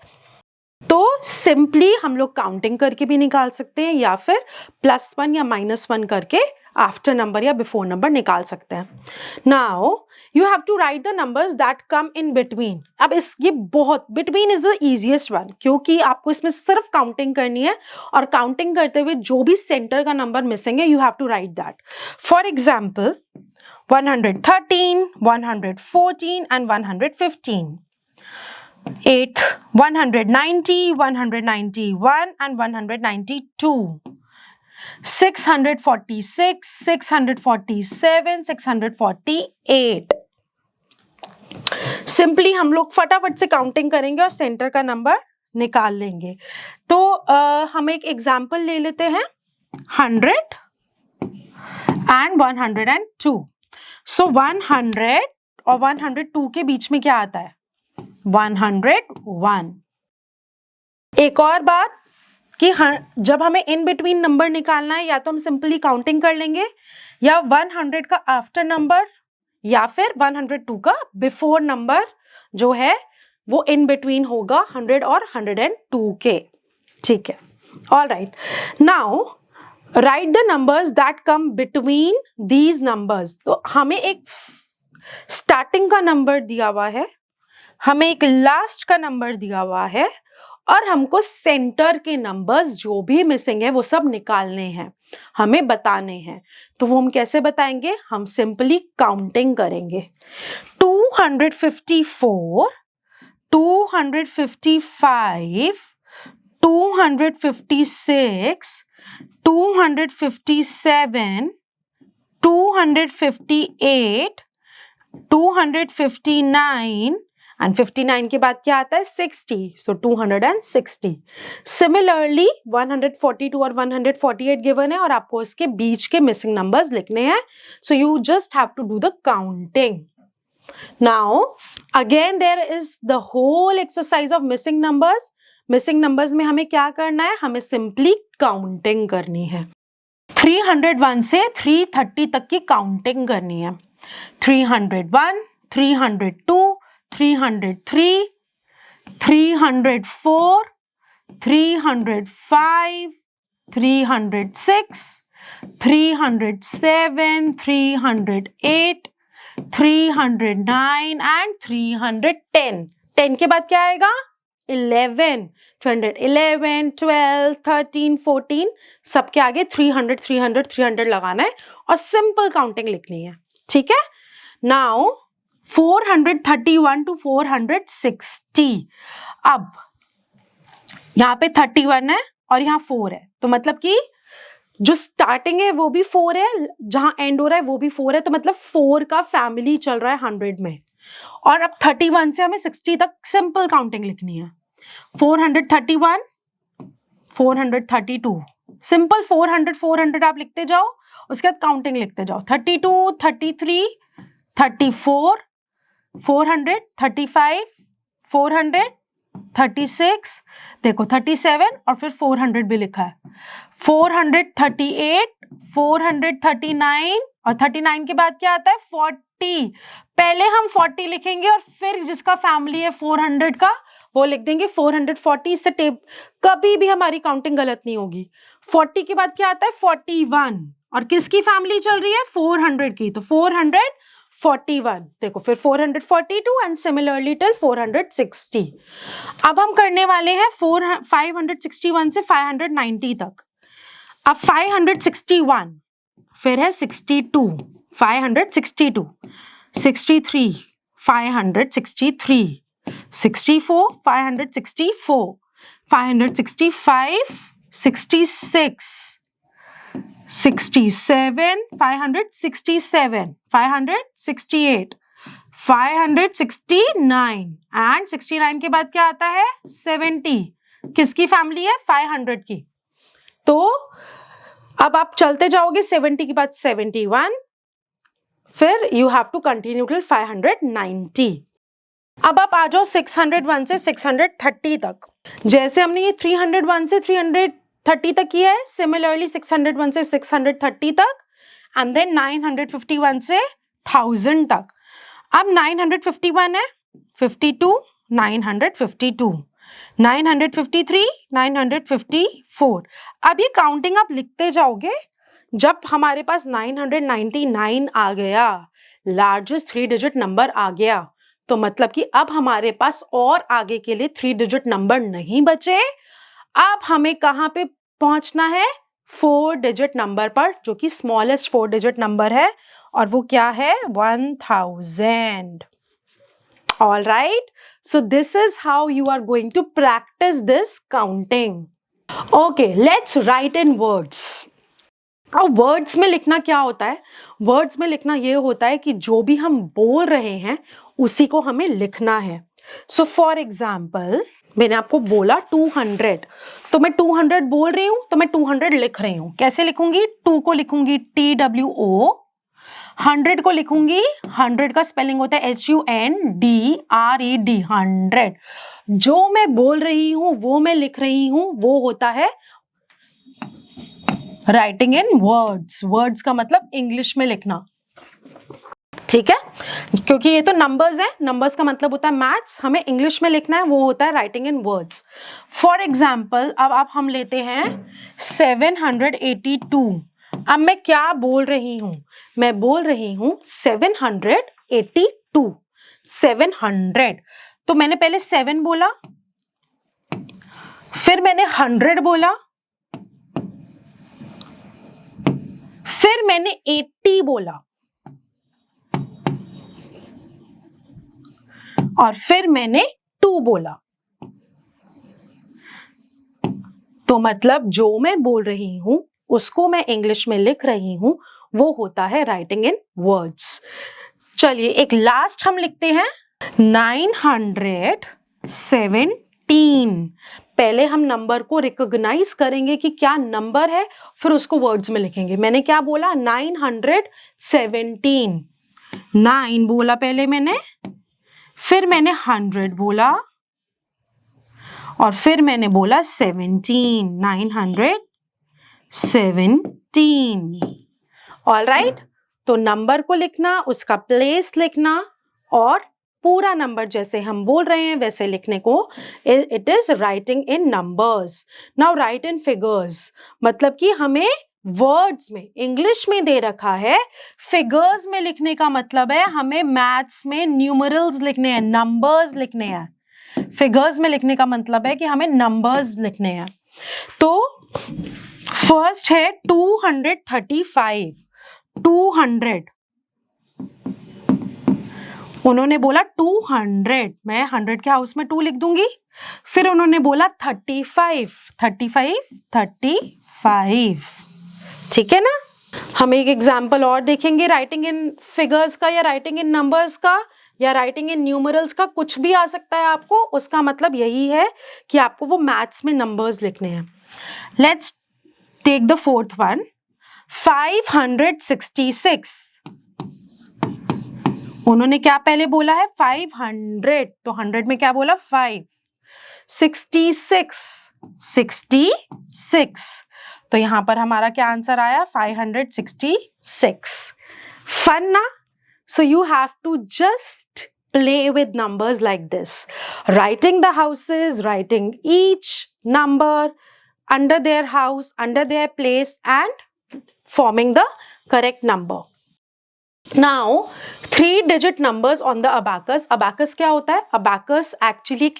तो सिंपली हम लोग काउंटिंग करके भी निकाल सकते हैं, या फिर +1 या -1 करके आफ्टर नंबर या बिफोर नंबर निकाल सकते हैं। Now you have to write the numbers that come in between. अब ये बहुत, between is the easiest one, क्योंकि आपको इसमें सिर्फ काउंटिंग करनी है, और काउंटिंग करते हुए जो भी सेंटर का नंबर मिसिंग है, you have to write that. For example 113, 114 and 115। 8th 190, 191 and 192, 646, 647, 648। Simply हम लोग फटाफट से काउंटिंग करेंगे और सेंटर का नंबर निकाल लेंगे। तो हम एक एग्जाम्पल ले लेते हैं, 100 and 102। सो 100 और 102 के बीच में क्या आता है? 101। एक और बात कि जब हमें इन बिटवीन नंबर निकालना है, या तो हम सिंपली काउंटिंग कर लेंगे, या 100 का आफ्टर नंबर, या फिर 102 का बिफोर नंबर जो है वो इन बिटवीन होगा 100 और 102 के, ठीक है। All right, now right the numbers that come between these numbers. तो हमें एक स्टार्टिंग का नंबर दिया हुआ है, हमें एक लास्ट का नंबर दिया हुआ है, और हमको सेंटर के नंबर्स जो भी मिसिंग है वो सब निकालने हैं, हमें बताने हैं। तो वो हम कैसे बताएंगे? हम सिंपली काउंटिंग करेंगे। 254, 255, 256, 257, 258, 259 एंड 59 के बाद क्या आता है? 60। सो 260। सिमिलरली 142 और 148 गिवन है, और आपको इसके बीच के मिसिंग नंबर्स लिखने हैं। So you just have to do the counting. Now again there is the whole exercise of missing numbers. Missing numbers में हमें क्या करना है? हमें सिंपली काउंटिंग करनी है। 301 से 330 तक की काउंटिंग करनी है। 301, 302, 303, 304, 305, 306, 307, 308, 309 एंड 310। 10 के बाद क्या आएगा? 11, 211, 12, 13, 14, सबके आगे 300, 300, 300 लगाना है और सिंपल काउंटिंग लिखनी है, ठीक है। Now 431 to 460। अब यहाँ पे 31 है और यहाँ 4 है, तो मतलब कि जो स्टार्टिंग है वो भी 4 है, जहां एंड हो रहा है वो भी 4 है, तो मतलब 4 का फैमिली चल रहा है 100 में। और अब 31 से हमें 60 तक सिंपल काउंटिंग लिखनी है। 431, 432, सिंपल 400 400 आप लिखते जाओ, उसके बाद काउंटिंग लिखते जाओ। 32, 33, 34, 400, 35, 400, 36, देखो 37 और फिर 400 भी लिखा है, 438, 439 और 39 के बाद क्या आता है 40। पहले हम 40 लिखेंगे और फिर जिसका फैमिली है 400 का वो लिख देंगे 440। इससे कभी भी हमारी काउंटिंग गलत नहीं होगी। 40 के बाद क्या आता है 41 और किसकी फैमिली चल रही है 400 की, तो 441। देखो फिर 442 एंड सिमिलरली टिल 460। अब हम करने वाले हैं 561 से 590 तक। अब 561 फिर है 62, 562, 63, 563, 64, 564, 565, 66, 67, 567, 568, 569 एंड 69 के बाद क्या आता है 70। किसकी फैमिली है 500 की। तो अब आप चलते जाओगे 70 के बाद 71, फिर you have to continue till 590। अब आप आ जाओ 601 से 630 तक। जैसे हमने ये 301 से 330 तक किया है, सिमिलरली 601 से 630 तक एंड देन 951 से 1000 तक। अब 951 है 52, 952, 953, 954। अब ये काउंटिंग आप लिखते जाओगे। जब हमारे पास 999 आ गया, लार्जेस्ट 3 डिजिट नंबर आ गया, तो मतलब कि अब हमारे पास और आगे के लिए 3 डिजिट नंबर नहीं बचे। अब हमें कहां पे पहुंचना है 4 डिजिट नंबर पर, जो कि स्मॉलेस्ट 4 डिजिट नंबर है और वो क्या है 1000। All right, so this is how you are going to practice this counting. Okay, let's write in words. अब वर्ड्स में लिखना क्या होता है, वर्ड्स में लिखना ये होता है कि जो भी हम बोल रहे हैं उसी को हमें लिखना है। सो फॉर एग्जाम्पल मैंने आपको बोला 200, तो मैं 200 बोल रही हूं तो मैं 200 लिख रही हूं। कैसे लिखूंगी, 2 को लिखूंगी TWO, 100 को लिखूंगी, 100 का स्पेलिंग होता है HUNDRED 100। जो मैं बोल रही हूं वो मैं लिख रही हूं, वो होता है राइटिंग इन वर्ड्स। वर्ड्स का मतलब इंग्लिश में लिखना, ठीक है, क्योंकि ये तो नंबर्स है, नंबर्स का मतलब होता है मैथ्स, हमें इंग्लिश में लिखना है, वो होता है writing in words. For example अब आप हम लेते हैं 782। अब मैं क्या बोल रही हूं, मैं बोल रही हूं 782, 700। तो मैंने पहले 7 बोला, फिर मैंने 100 बोला, फिर मैंने 80 बोला और फिर मैंने 2 बोला। तो मतलब जो मैं बोल रही हूं उसको मैं इंग्लिश में लिख रही हूं, वो होता है राइटिंग इन वर्ड्स। चलिए एक लास्ट हम लिखते हैं 917। पहले हम नंबर को रिकॉग्नाइज करेंगे कि क्या नंबर है, फिर उसको वर्ड्स में लिखेंगे। मैंने क्या बोला 917, 9 बोला पहले मैंने, फिर मैंने 100 बोला और फिर मैंने बोला 17, 917। ऑल राइट, तो नंबर को लिखना, उसका प्लेस लिखना और पूरा नंबर जैसे हम बोल रहे हैं वैसे लिखने को, it is writing in numbers. Now right in figures, मतलब कि हमें वर्ड्स में इंग्लिश में दे रखा है, फिगर्स में लिखने का मतलब है हमें मैथ्स में न्यूमरल्स लिखने हैं, नंबर्स लिखने हैं। फिगर्स में लिखने का मतलब है कि हमें नंबर्स लिखने हैं। तो फर्स्ट है 235, 200। उन्होंने बोला 200, मैं 100 के हाउस में 2 लिख दूंगी। फिर उन्होंने बोला 35, 35, 35, ठीक है ना। हम एक एग्जाम्पल और देखेंगे राइटिंग इन फिगर्स का या राइटिंग इन नंबर्स का या राइटिंग इन न्यूमरल्स का, कुछ भी आ सकता है आपको। उसका मतलब यही है कि आपको वो मैथ्स में नंबर्स लिखने हैं। Let's take the fourth one, 566। उन्होंने क्या पहले बोला है 500, तो 100 में क्या बोला 5। 66, 66। तो यहां पर हमारा क्या आंसर आया? 566। फन ना? So you have to just play with numbers like this, writing the houses, writing each number under their house, under their place, and forming the correct number. Now, 3-digit numbers on the abacus. Abacus क्या होता है? Abacus actually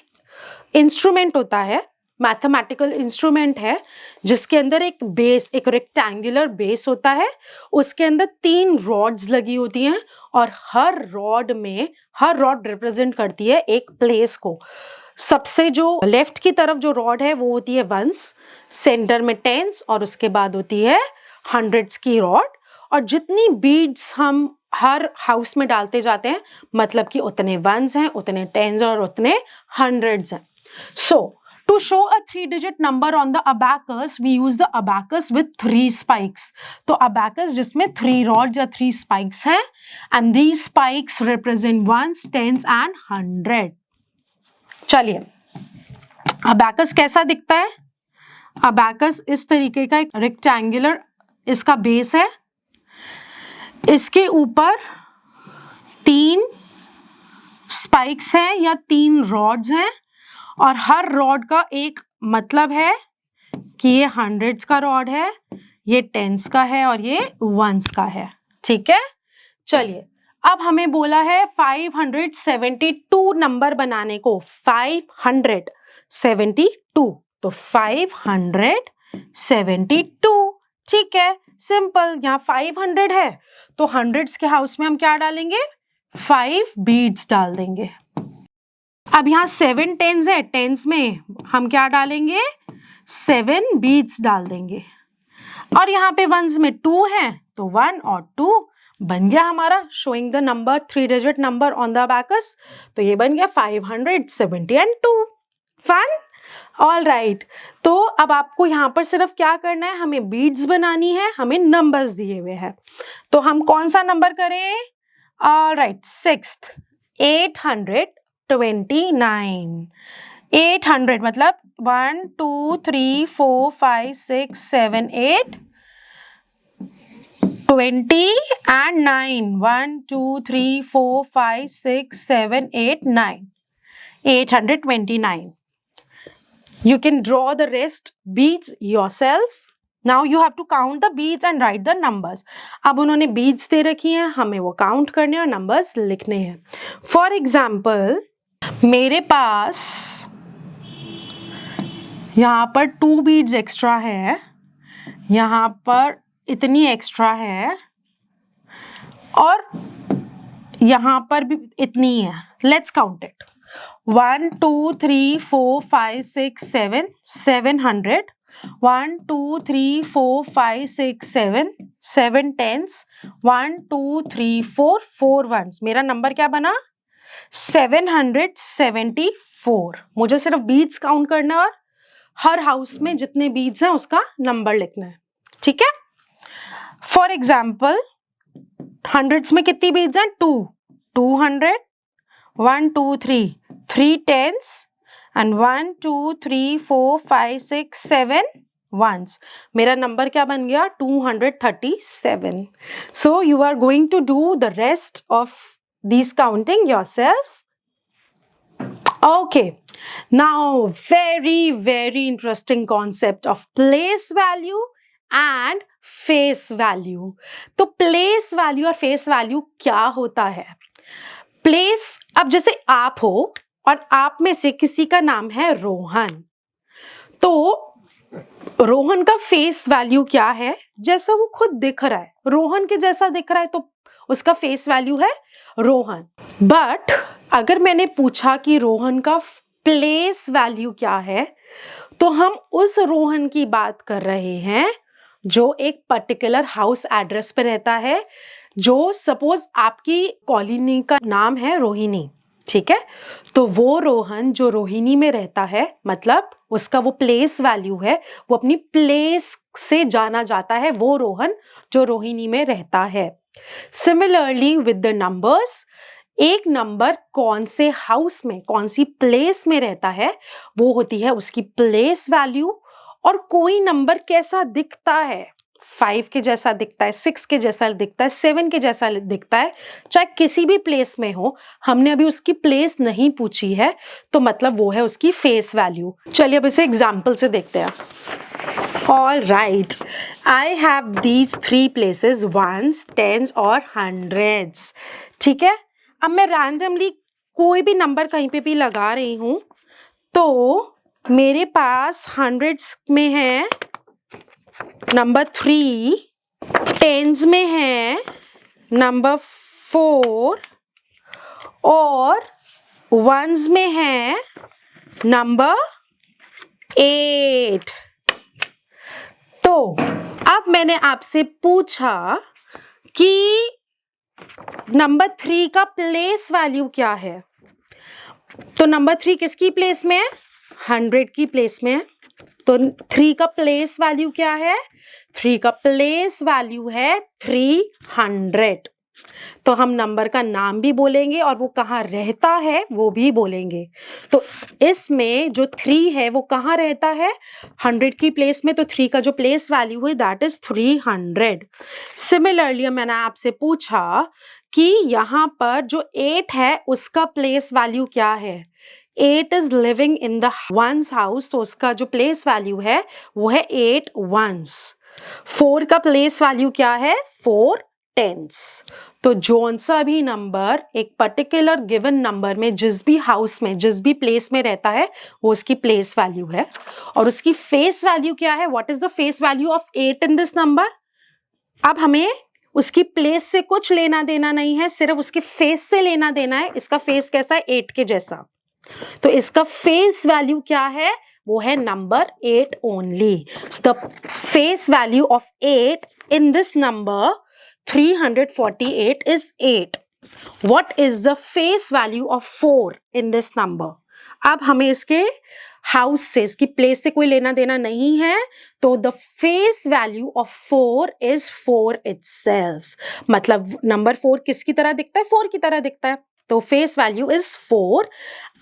instrument होता है, mathematical instrument है, जिसके अंदर एक base, एक रेक्टेंगुलर बेस होता है, उसके अंदर 3 रॉड्स लगी होती हैं और हर रॉड रिप्रेजेंट करती है एक प्लेस को। सबसे जो लेफ्ट की तरफ जो रॉड है वो होती है वंस, सेंटर में टेंस और उसके बाद होती है हंड्रेड्स की रॉड। और जितनी बीड्स हम हर हाउस में डालते जाते हैं, मतलब कि उतने वंस हैं, उतने टेंस और उतने हंड्रेड्स हैं। So, to show a 3-digit number on the abacus, we use the abacus with 3 spikes. तो abacus जिसमें 3 rods या 3 spikes हैं, and these spikes represent ones, tens and 100. चलिए, abacus कैसा दिखता है? abacus इस तरीके का एक rectangular इसका बेस है, इसके ऊपर 3 स्पाइक्स हैं या 3 रॉड्स हैं, और हर रॉड का एक मतलब है कि ये हंड्रेड्स का रॉड है, ये टेंस का है और ये वंस का है। ठीक है, चलिए अब हमें बोला है 572 नंबर बनाने को। 572, तो 572, ठीक है, सिंपल। यहाँ 500 है तो हंड्रेड्स के हाउस में हम क्या डालेंगे? 5 बीड्स डाल देंगे। अब यहाँ 7 टेंस है, टेंस में हम क्या डालेंगे? 7 बीड्स डाल देंगे। और यहाँ पे वंस में 2 है तो 1 और 2 बन गया हमारा showing the number 3-digit number on the abacus. तो ये बन गया 570 and 2। फन? All right. तो अब आपको यहाँ पर सिर्फ क्या करना है? हमें बीड्स बनानी है, हमें नंबर्स दिए हुए हैं। तो हम कौन सा नंबर करें? All right, 6th 829। 800 मतलब 1 2 3 4 5 6 7 8 20 and 9। 1 2 3 4 5 6 7 8 9। 829। You can draw the rest beads yourself. Now you have to count the beads and write the numbers. अब उन्होंने beads दे रखी हैं, हमें वो काउंट करने और नंबर्स लिखने हैं। फॉर एग्जाम्पल, मेरे पास यहाँ पर 2 beads एक्स्ट्रा है, यहाँ पर इतनी एक्स्ट्रा है और यहाँ पर भी इतनी है। Let's count it. 1 2 3 4 5 6 7 700। 1 2 3 4 5 6 7 7 tense. 1 2 3 4 4 once. मेरा नंबर क्या बना? 774। मुझे सिर्फ बीड्स काउंट करना है और हर हाउस में जितने बीड्स हैं उसका नंबर लिखना है। ठीक है, फॉर एग्जाम्पल हंड्रेड्स में कितनी बीड्स हैं? 2। 200। 1 2 3 3 टेंस and 1 2 3 4 5 6 7 ones। मेरा नंबर क्या बन गया? 237। So you are going to do the rest of these counting yourself. Okay, now very interesting concept of place value and face value। तो place value और face value क्या होता है? Place, अब जैसे आप हो और आप में से किसी का नाम है रोहन, तो रोहन का फेस वैल्यू क्या है? जैसा वो खुद दिख रहा है, रोहन के जैसा दिख रहा है तो उसका फेस वैल्यू है रोहन। बट अगर मैंने पूछा कि रोहन का प्लेस वैल्यू क्या है, तो हम उस रोहन की बात कर रहे हैं जो एक पर्टिकुलर हाउस एड्रेस पे रहता है। जो सपोज आपकी कॉलोनी का नाम है रोहिणी, ठीक है, तो वो रोहन जो रोहिणी में रहता है, मतलब उसका वो प्लेस वैल्यू है, वो अपनी प्लेस से जाना जाता है, वो रोहन जो रोहिणी में रहता है। सिमिलरली विद द नंबर्स, एक नंबर कौन से हाउस में, कौन सी प्लेस में रहता है, वो होती है उसकी प्लेस वैल्यू। और कोई नंबर कैसा दिखता है, 5 के जैसा दिखता है, 6 के जैसा दिखता है, 7 के जैसा दिखता है, चाहे किसी भी प्लेस में हो, हमने अभी उसकी प्लेस नहीं पूछी है, तो मतलब वो है उसकी फेस वैल्यू। चलिए अब इसे एग्जाम्पल से देखते हैं। All right, I have these 3 places, ones, tens और hundreds. ठीक है, अब मैं रैंडमली कोई भी नंबर कहीं पे भी लगा रही हूं, तो मेरे पास हंड्रेड्स में है नंबर 3, टेंस में है नंबर 4 और वंस में है नंबर 8। तो अब मैंने आपसे पूछा कि नंबर 3 का प्लेस वैल्यू क्या है, तो नंबर 3 किसकी प्लेस में है, 100 की प्लेस में है। तो 3 का प्लेस वैल्यू क्या है, 3 का प्लेस वैल्यू है 300। तो हम नंबर का नाम भी बोलेंगे और वो कहाँ रहता है वो भी बोलेंगे। तो इसमें जो 3 है वो कहाँ रहता है, 100 की प्लेस में, तो 3 का जो प्लेस वैल्यू है दैट इज 300। सिमिलरली मैंने आपसे पूछा कि यहाँ पर जो 8 है उसका प्लेस वैल्यू क्या है, 8 is living in the ones house, तो उसका जो प्लेस वैल्यू है वो है 8 वंस। 4 का प्लेस वैल्यू क्या है, 4 टेंस। तो जोन सा भी नंबर एक पर्टिकुलर गिवन नंबर में जिस भी हाउस में, जिस भी प्लेस में रहता है, वो उसकी प्लेस वैल्यू है। और उसकी फेस वैल्यू क्या है, what is the face value of 8 in this number. अब हमें उसकी प्लेस से कुछ लेना देना नहीं है, सिर्फ उसके फेस से लेना देना है। इसका फेस कैसा है, 8 के जैसा, तो इसका फेस वैल्यू क्या है, वो है number 8 only. The face value of 8 in this number 348 is 8. What is the face value of 4 in this number? अब हमें इसके हाउस से, इसकी प्लेस से कोई लेना देना नहीं है, तो the face value of 4 is 4 itself। मतलब नंबर 4 किसकी तरह दिखता है, 4 की तरह दिखता है, तो face value is 4।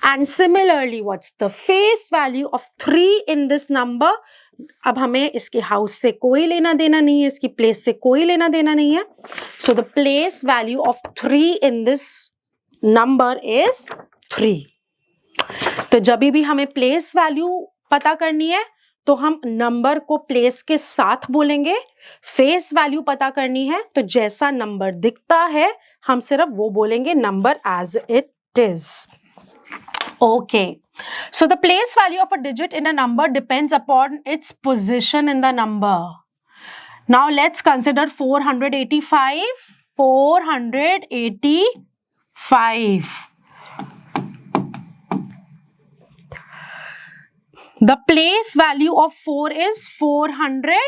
And similarly what's the face value of 3 in this number. अब हमें इसके हाउस से कोई लेना देना नहीं है, इसकी प्लेस से कोई लेना देना नहीं है, so the place value of 3 in this number is 3। तो जब भी हमें प्लेस वैल्यू पता करनी है तो हम नंबर को प्लेस के साथ बोलेंगे, फेस वैल्यू पता करनी है तो जैसा नंबर दिखता है हम सिर्फ वो बोलेंगे, number as it is. Okay, so the place value of a digit in a number depends upon its position in the number. Now let's consider 485. 485. The place value of 4 is 400.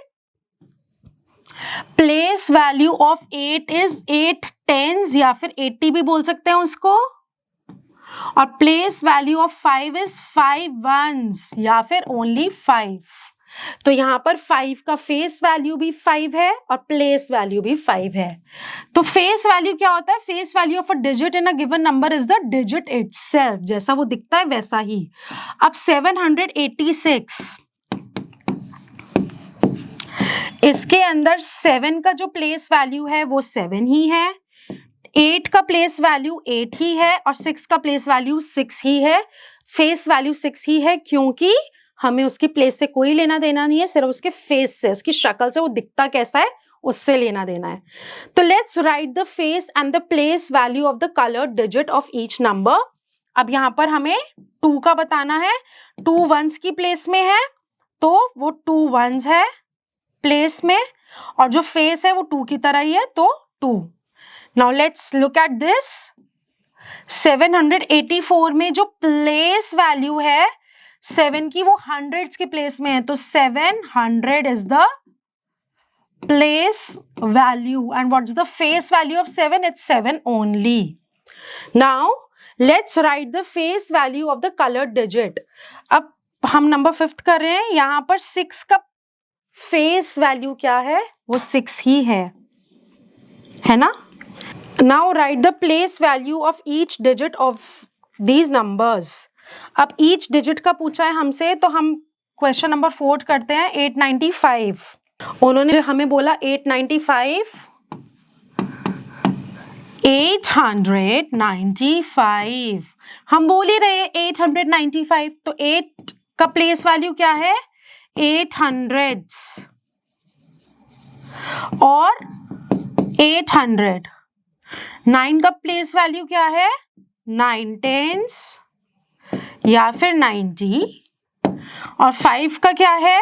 Place value of 8 is 8 tens या फिर 80 भी बोल सकते हैं उसको। और place value of 5 is 5 ones या फिर ओनली 5। तो यहां पर 5 का फेस वैल्यू भी 5 है और प्लेस वैल्यू भी 5 है। तो फेस वैल्यू क्या होता है, face value of a digit in a given number is the digit itself, जैसा वो दिखता है वैसा ही। अब 786, इसके अंदर 7 का जो प्लेस वैल्यू है वो 7 ही है, 8 का प्लेस वैल्यू 8 ही है और 6 का प्लेस वैल्यू 6 ही है। फेस वैल्यू 6 ही है क्योंकि हमें उसकी प्लेस से कोई लेना देना नहीं है, सिर्फ उसके फेस से, उसकी शक्ल से, वो दिखता कैसा है उससे लेना देना है। तो let's write the face and the place value of the coloured digit of each number. अब यहां पर हमें 2 का बताना है, 2 वंस की प्लेस में है तो वो 2 वंस है प्लेस में, और जो फेस है वो 2 की तरह ही है तो 2। Now let's look at this. 784 में जो प्लेस वैल्यू है 7 की वो हंड्रेड्स की प्लेस में है, तो 700 is the place value. And what's the face value of 7? It's 7 only. Now let's write the face value of the colored digit. अब हम नंबर 5th कर रहे हैं, यहां पर 6 का फेस वैल्यू क्या है, वो 6 ही है ना। Now write the place value of each digit of these numbers. अब each digit का पूछा है हमसे, तो हम क्वेश्चन नंबर 4 करते हैं. 895. उन्होंने हमें बोला 895. 895. हम बोल ही रहे 895, तो 8 का प्लेस वैल्यू क्या है? 800 और 800. 9 का प्लेस वैल्यू क्या है? 9 टेंस या फिर 90. और 5 का क्या है?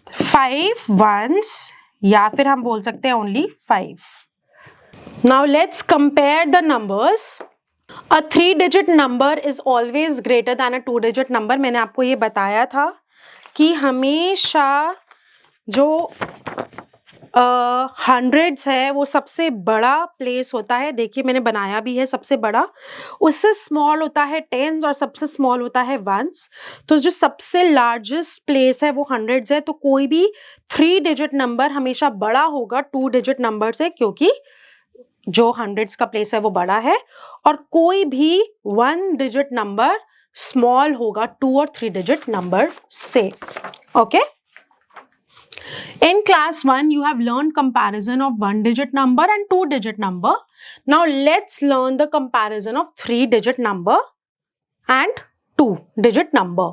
5 वंस या फिर हम बोल सकते हैं only 5. Now let's compare the numbers. A 3-digit number is always greater than a 2-digit number. मैंने आपको ये बताया था कि हमेशा जो हंड्रेड्स है वो सबसे बड़ा प्लेस होता है. देखिए मैंने बनाया भी है सबसे बड़ा. उससे स्मॉल होता है टेंस और सबसे स्मॉल होता है वंस. तो जो सबसे लार्जेस्ट प्लेस है वो हंड्रेड्स है. तो कोई भी 3-digit नंबर हमेशा बड़ा होगा 2-digit नंबर से, क्योंकि जो हंड्रेड्स का प्लेस है वो बड़ा है. और कोई भी 1-digit नंबर स्मॉल होगा 2 और 3-digit नंबर से. Okay. In class 1 you have learned comparison of 1-digit number and 2-digit number. Now let's learn the comparison of 3-digit number and 2-digit number.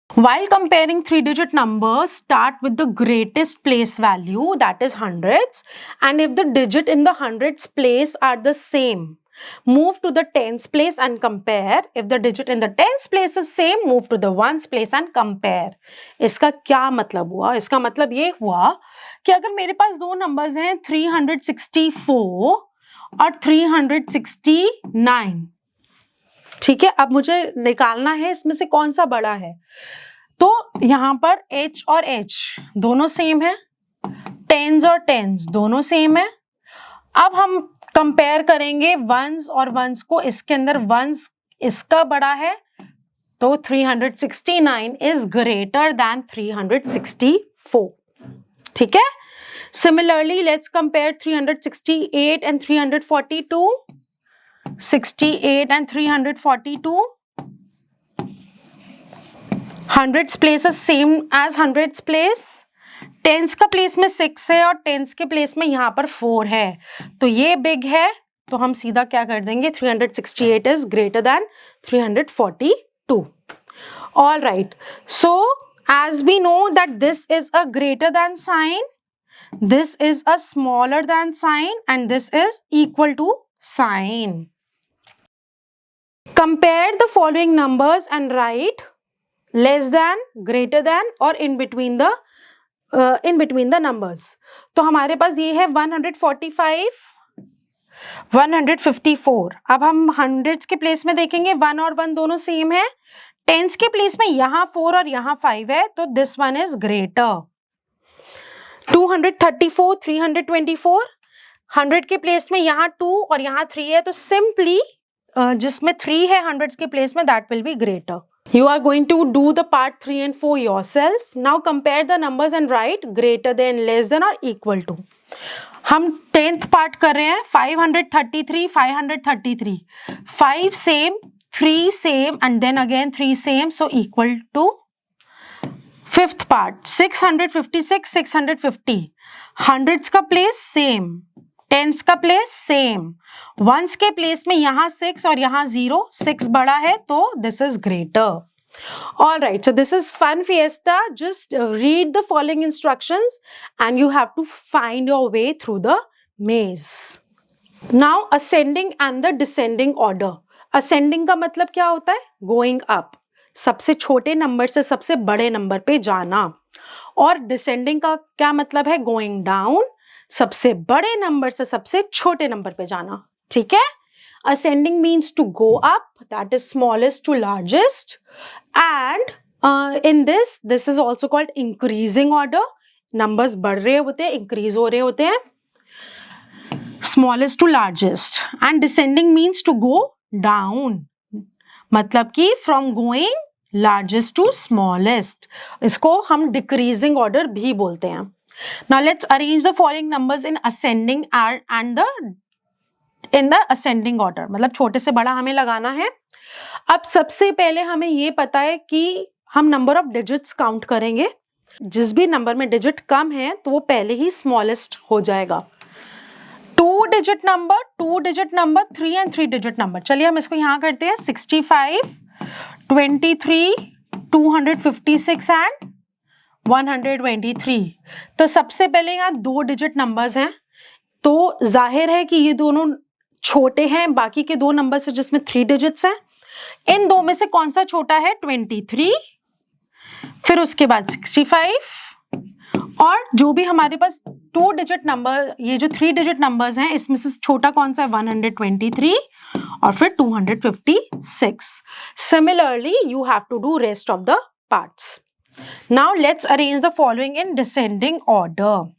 While comparing 3-digit numbers, start with the greatest place value, that is hundreds, and if the digit in the hundreds place are the same, move to the tens place and compare. If the digit in the tens place is same, move to the ones place and compare. इसका क्या मतलब हुआ? इसका मतलब ये हुआ कि अगर मेरे पास दो नंबर्स हैं 364 और 369, ठीक है. अब मुझे निकालना है इसमें से कौन सा बड़ा है. तो यहां पर h और h दोनों सेम है, टेंस और टेंस दोनों सेम है. अब हम कंपेयर करेंगे वंस और वंस को. इसके अंदर वंस इसका बड़ा है, तो 369 इज ग्रेटर देन 364. ठीक है. Similarly let's compare 368 and 342. 68 and 342. Hundreds place is same as hundreds place. Tens का प्लेस में 6 है और टेंस के प्लेस में यहाँ पर 4 है, तो ये बिग है. तो हम सीधा क्या कर देंगे? 368 is greater than 342. All right. So as we know that this is a greater than sign, this is a smaller than sign, and this is equal to sign. Compare the following numbers and write less than, greater than और in between the numbers. तो हमारे पास ये है 145, 154. अब हम hundreds के place में देखेंगे 1 और 1 दोनों सेम है. टेंस के प्लेस में यहाँ 4 और यहाँ 5 है, तो दिस वन इज ग्रेटर. 234, 324. 100 के प्लेस में यहाँ 2 और यहाँ 3 है, तो सिंपली जिसमें 3 है हंड्रेड्स के प्लेस में, that will be greater. You are going to do the part 3 and 4 yourself. Now compare the numbers and write greater than, less than or equal to. हम 10th part कर रहे हैं. 533, 533. 5 same, 3 same and then again 3 same, so equal to. 5th part 656, 650. Hundreds का place same, tense का place same, once के place में यहाँ 6 और यहाँ 0, 6 बड़ा है तो this is greater. All right, so this is fun fiesta. Just read the following instructions and you have to find your way through the maze. Now ascending and the descending order. Ascending का मतलब क्या होता है? Going up, सबसे छोटे number से सबसे बड़े नंबर पे जाना. और descending का क्या मतलब है? Going down, सबसे बड़े नंबर से सबसे छोटे नंबर पे जाना. ठीक है. Ascending means to go up, that is smallest to largest, and in this is also called increasing order. Numbers बढ़ रहे होते हैं, increase हो रहे होते हैं, smallest to largest. And descending means to go down, मतलब कि from going largest to smallest. इसको हम decreasing order भी बोलते हैं. Now let's arrange the following numbers in ascending and the in the ascending order, मतलब छोटे से बड़ा हमें लगाना है। अब सबसे पहले हमें ये पता है कि हम नंबर ऑफ डिजिट्स काउंट करेंगे, जिस भी नंबर में डिजिट कम है तो वो पहले ही स्मॉलेस्ट हो जाएगा। 2 digit number, 3 and 3 digit number, चलिए हम इसको यहाँ करते हैं। 65, 23, 256 एंड 123। तो सबसे पहले यहाँ 2 डिजिट नंबर्स हैं, तो जाहिर है कि ये दोनों छोटे हैं बाकी के 2 नंबर से जिसमें 3 डिजिट्स हैं। इन दो में से कौन सा छोटा है? 23, फिर उसके बाद 65, और जो भी हमारे पास 2 डिजिट नंबर, ये जो 3 डिजिट नंबर्स हैं इसमें से छोटा कौन सा है? 123, और फिर 256। Similarly you have to do rest of the parts. Now let's arrange the following in descending order.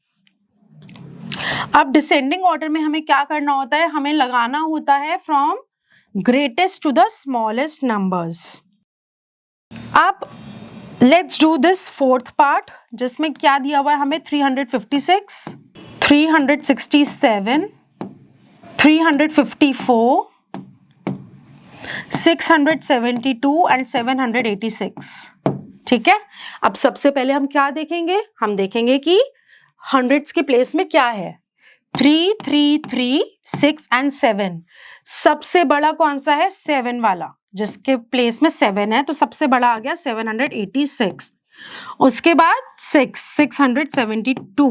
अब डिसेंडिंग ऑर्डर में हमें क्या करना होता है? हमें लगाना होता है from greatest to the smallest numbers. अब let's do this fourth part, जिसमें क्या दिया हुआ है हमें? 356, 367, 354, 672 एंड 786। ठीक है, अब सबसे पहले हम क्या देखेंगे? हम देखेंगे कि हंड्रेड्स के प्लेस में क्या है। 3, 3, 3, 6 एंड 7। सबसे बड़ा कौन सा है? 7 वाला, जिसके प्लेस में 7 है, तो सबसे बड़ा आ गया 786। उसके बाद 672।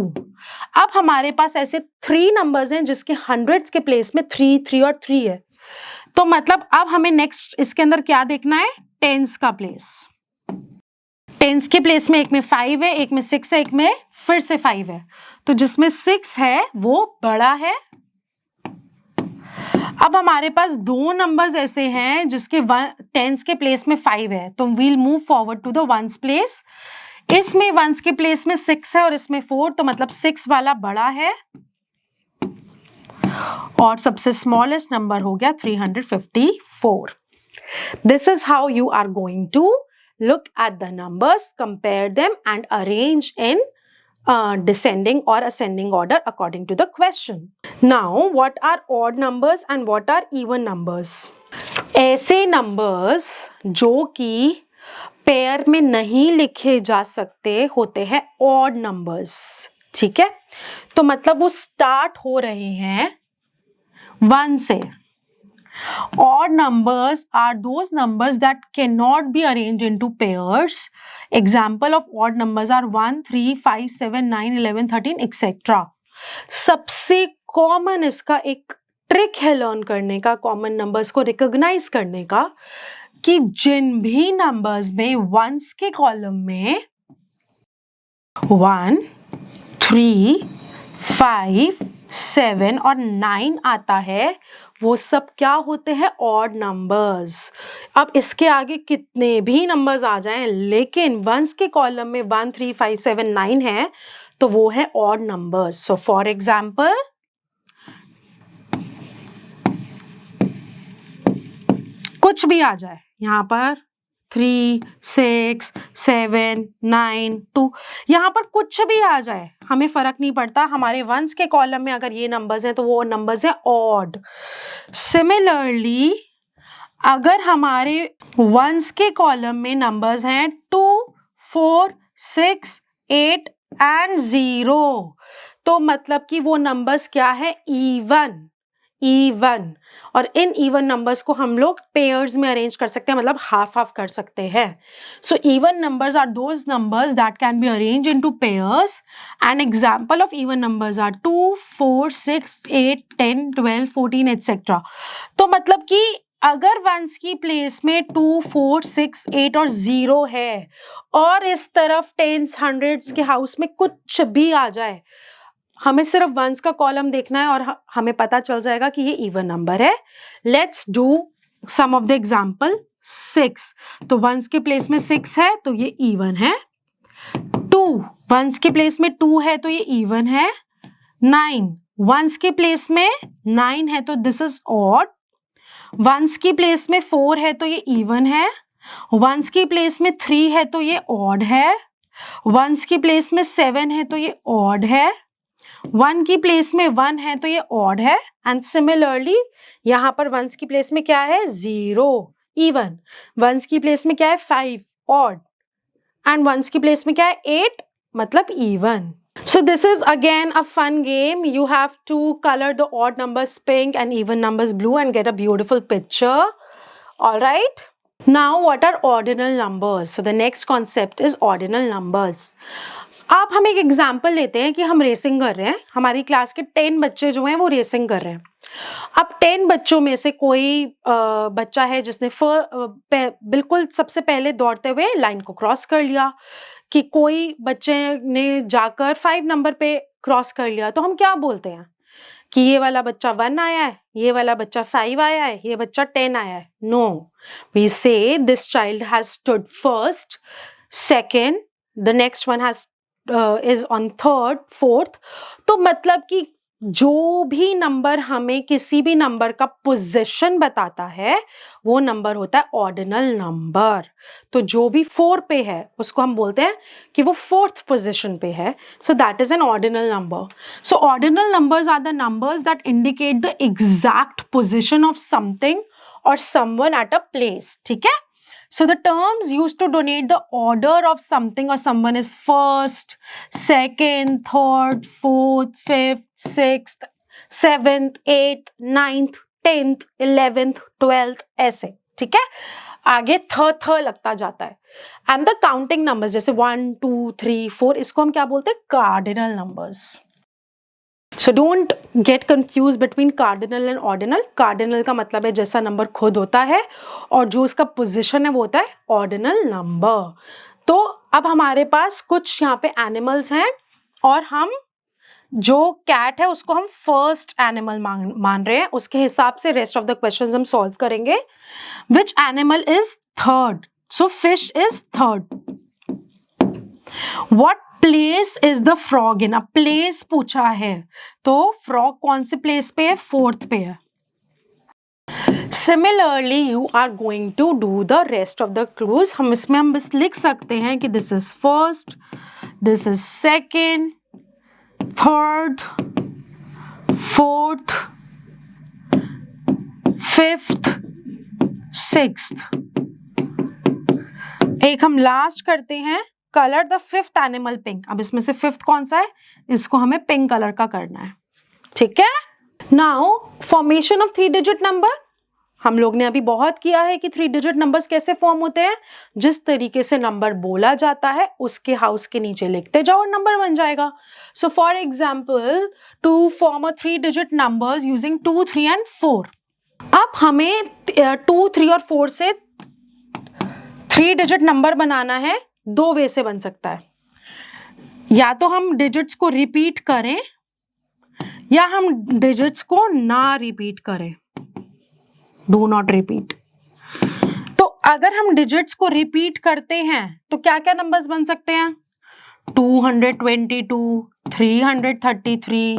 अब हमारे पास ऐसे 3 नंबर्स हैं जिसके हंड्रेड्स के प्लेस में 3, 3 और 3 है। तो मतलब अब हमें नेक्स्ट इसके अंदर क्या देखना है? टेंस का प्लेस। टेंस के प्लेस में एक में 5 है, एक में 6 है, एक में फिर से 5 है। तो जिसमें 6 है वो बड़ा है। अब हमारे पास 2 नंबर्स ऐसे हैं जिसके टेंस के प्लेस में 5 है, तो we'll move forward to the ones place. इसमें वंस के प्लेस में 6 है और इसमें 4, तो मतलब 6 वाला बड़ा है, और सबसे स्मॉलेस्ट नंबर हो गया 354। This is how you are going to look at the numbers, compare them and arrange in descending or ascending order according to the question. Now, what are odd numbers and what are even numbers? ऐसे numbers जो कि pair में नहीं लिखे जा सकते होते हैं odd numbers। ठीक है, तो मतलब वो स्टार्ट हो रहे हैं 1 से। Odd numbers are those numbers that cannot be arranged into pairs. Example of odd numbers are 1, 3, 5, 7, 9, 11, 13, etc. सबसे कॉमन इसका एक ट्रिक है लर्न करने का, कॉमन नंबर्स को रिकॉग्नाइज करने का, कि जिन भी नंबर्स में वंस के कॉलम में 1, 3, 5, 7 और 9 आता है, वो सब क्या होते हैं? Odd numbers. अब इसके आगे कितने भी नंबर्स आ जाएं, लेकिन वंस के कॉलम में 1, 3, 5, 7, 9 है, तो वो है odd numbers. So for example, कुछ भी आ जाए यहाँ पर, 3, 6, 7, 9, 2, यहाँ पर कुछ भी आ जाए, हमें फर्क नहीं पड़ता। हमारे वंस के कॉलम में अगर ये नंबर्स हैं तो वो नंबर्स हैं ऑड। सिमिलरली अगर हमारे वंस के कॉलम में नंबर्स हैं 2, 4, 6, 8 एंड 0, तो मतलब कि वो नंबर्स क्या है? इवन। और इन इवन नंबर्स को हम लोग पेयर्स में अरेंज कर सकते हैं, मतलब हाफ हाफ कर सकते हैं। So even numbers are those numbers that can be arrange into pairs, and example of even numbers are 2, 4, 6, 8, 10, 12, 14 etcetera. तो मतलब कि अगर वंस की प्लेस में 2, 4, 6, 8 और 0 है, और इस तरफ टेंस हंड्रेड्स के हाउस में कुछ भी आ जाए, हमें सिर्फ वंस का कॉलम देखना है और हमें पता चल जाएगा कि ये इवन नंबर है। Let's do some of the example. 6, तो वंस के प्लेस में 6 है तो ये इवन है। 2, वंस के प्लेस में 2 है तो ये इवन है। 9, वंस के प्लेस में 9 है तो दिस इज ऑड। वंस की प्लेस में 4 है तो ये इवन है। वंस की प्लेस में 3 है तो ये ऑड है। वंस की प्लेस में 7 है तो ये ऑड है। 1 की प्लेस में 1 है तो ये ऑड है, एंड सिमिलरली यहाँ पर 1s की प्लेस में क्या है 0 इवन, 1s की प्लेस में क्या है 5 ऑड, एंड 1s की प्लेस में क्या है 8 मतलब even. So this is again a fun game. You have to color the odd numbers pink and even numbers blue and get a beautiful picture. All right. Now what are ordinal numbers? So the next concept is ordinal numbers. आप हम एक example लेते हैं कि हम racing कर रहे हैं, हमारी क्लास के 10 बच्चे जो हैं वो रेसिंग कर रहे हैं. अब 10 बच्चों में से कोई बच्चा है जिसने बिल्कुल सबसे पहले दौड़ते हुए लाइन को क्रॉस कर लिया, कि कोई बच्चे ने जाकर 5 नंबर पे क्रॉस कर लिया, तो हम क्या बोलते हैं कि ये वाला बच्चा 1 आया है, ये वाला बच्चा 5 आया है, ये बच्चा 10 आया है. नो, वी से this child has stood first, second, the next one has is on third, fourth. तो मतलब कि जो भी नंबर हमें किसी भी नंबर का पोजीशन बताता है वो नंबर होता है ऑर्डिनल नंबर. तो जो भी 4 पे है उसको हम बोलते हैं कि वो 4th पोजीशन पे है. So that is an ordinal number. So ordinal numbers are the numbers that indicate the exact position of something or someone at a place. ठीक है. So the terms used to denote the order of something or someone is first, second, third, fourth, fifth, sixth, seventh, eighth, ninth, 10th, 11th, 12th ऐसे. ठीक है. आगे थ लगता जाता है. एंड द काउंटिंग नंबर्स जैसे 1, 2, 3, 4 इसको हम क्या बोलते हैं cardinal numbers. So don't get confused between cardinal and ordinal. Cardinal का मतलब है जैसा नंबर खुद होता है और जो उसका पोजीशन है वो होता है ऑर्डिनल नंबर. तो अब हमारे पास कुछ यहाँ पे एनिमल्स हैं और हम जो कैट है उसको हम फर्स्ट एनिमल मान रहे हैं. उसके हिसाब से रेस्ट ऑफ द क्वेश्चंस हम सॉल्व करेंगे. Which animal is third? So fish is third. What place is the frog in? अब प्लेस पूछा है तो फ्रॉग कौन से प्लेस पे है? 4th पे है. Similarly, you are going to do the rest of the clues. हम बस लिख सकते हैं कि this is first, this is second, third, fourth, fifth, sixth. एक हम लास्ट करते हैं, colour the 5th animal pink. अब इसमें से 5th कौन सा है? इसको हमें पिंक कलर का करना है. ठीक है. Now formation of 3 digit number. हम लोग ने अभी बहुत किया है कि 3 डिजिट नंबर्स कैसे फॉर्म होते हैं. जिस तरीके से नंबर बोला जाता है उसके हाउस के नीचे लिखते जाओ और नंबर बन जाएगा. So for example to form a 3 digit numbers using 2, 3 and 4. अब हमें 2, 3 और 4 से 3 डिजिट नंबर बनाना है. 2 वे से बन सकता है. या तो हम डिजिट्स को रिपीट करें या हम डिजिट्स को ना रिपीट करें. Do not repeat. तो अगर हम डिजिट्स को रिपीट करते हैं तो क्या क्या नंबर्स बन सकते हैं? 222, 333,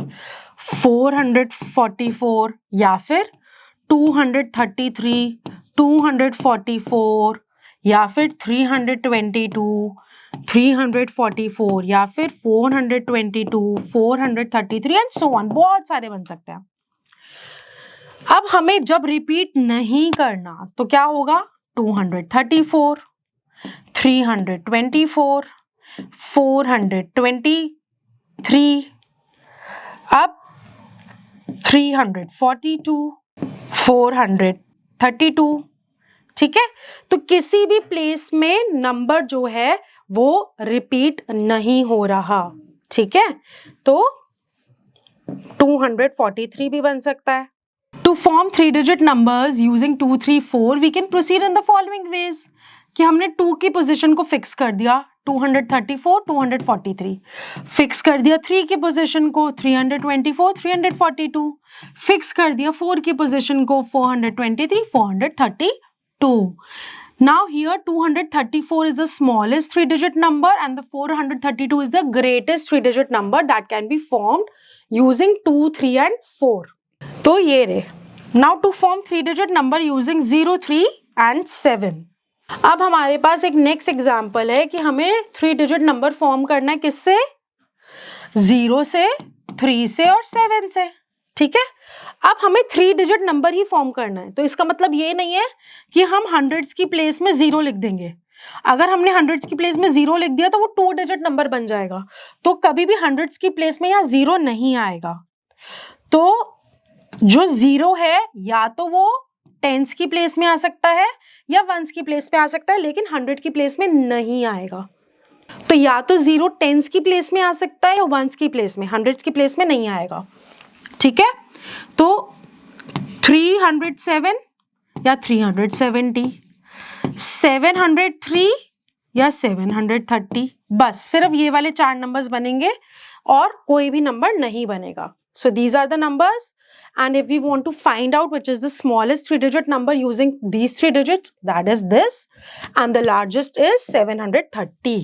444 या फिर 233, 244 या फिर 322, 344 या फिर 422, 433 एंड सो ऑन. बहुत सारे बन सकते हैं. अब हमें जब रिपीट नहीं करना तो क्या होगा? 234, 324, 423, अब 342, 432. ठीक है. तो किसी भी प्लेस में नंबर जो है वो रिपीट नहीं हो रहा. ठीक है. तो 243 भी बन सकता है. To form 3 digit numbers using 2, 3, 4 we can proceed in the following ways. कि हमने 2 की पोजीशन को फिक्स कर दिया 234, 243. फिक्स कर दिया 3 की पोजीशन को 324, 342. फिक्स कर दिया 4 की पोजीशन को 423, 432. Now here 234 is the smallest 3 digit number and the 432 is the greatest 3 digit number that can be formed using 2, 3 and 4. तो ये रे. Now to form 3 digit number using 0, 3 and 7. अब हमारे पास एक नेक्स्ट एग्जाम्पल है कि हमें 3 डिजिट नंबर फॉर्म करना है. किससे? 0 से, 3 से और 7 से, ठीक है। अब हमें 3 डिजिट नंबर ही फॉर्म करना है, तो इसका मतलब ये नहीं है कि हम हंड्रेड्स की प्लेस में 0 लिख देंगे। अगर हमने हंड्रेड्स की प्लेस में 0 लिख दिया तो वो 2 डिजिट नंबर बन जाएगा, तो कभी भी हंड्रेड्स की प्लेस में यहाँ 0 नहीं आएगा। तो जो 0 है या तो वो टेंस की प्लेस में आ सकता है या वंस की प्लेस पे आ सकता है, लेकिन 100 की प्लेस में नहीं आएगा। तो या तो 0 टेंस की प्लेस में आ सकता है या वंस की प्लेस में, हंड्रेड्स की प्लेस में नहीं आएगा, ठीक है। तो 307 या 370, 703 या 730, बस सिर्फ ये वाले 4 नंबर्स बनेंगे और कोई भी नंबर नहीं बनेगा। So these are the numbers, and if we want to find out which is the smallest 3-digit number using these 3 digits, that is this, and the largest is 730.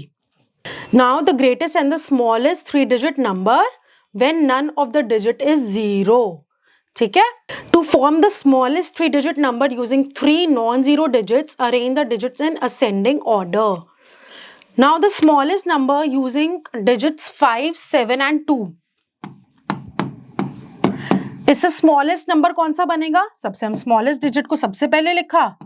Now the greatest and the smallest 3-digit number when none of the digit is 0. ठीक है। To form the smallest 3-digit number using 3 non-zero digits, arrange the digits in ascending order. Now the smallest number using digits 5, 7 and 2. इससे smallest number कौन सा बनेगा? सबसे हम smallest digit को सबसे पहले लिखा,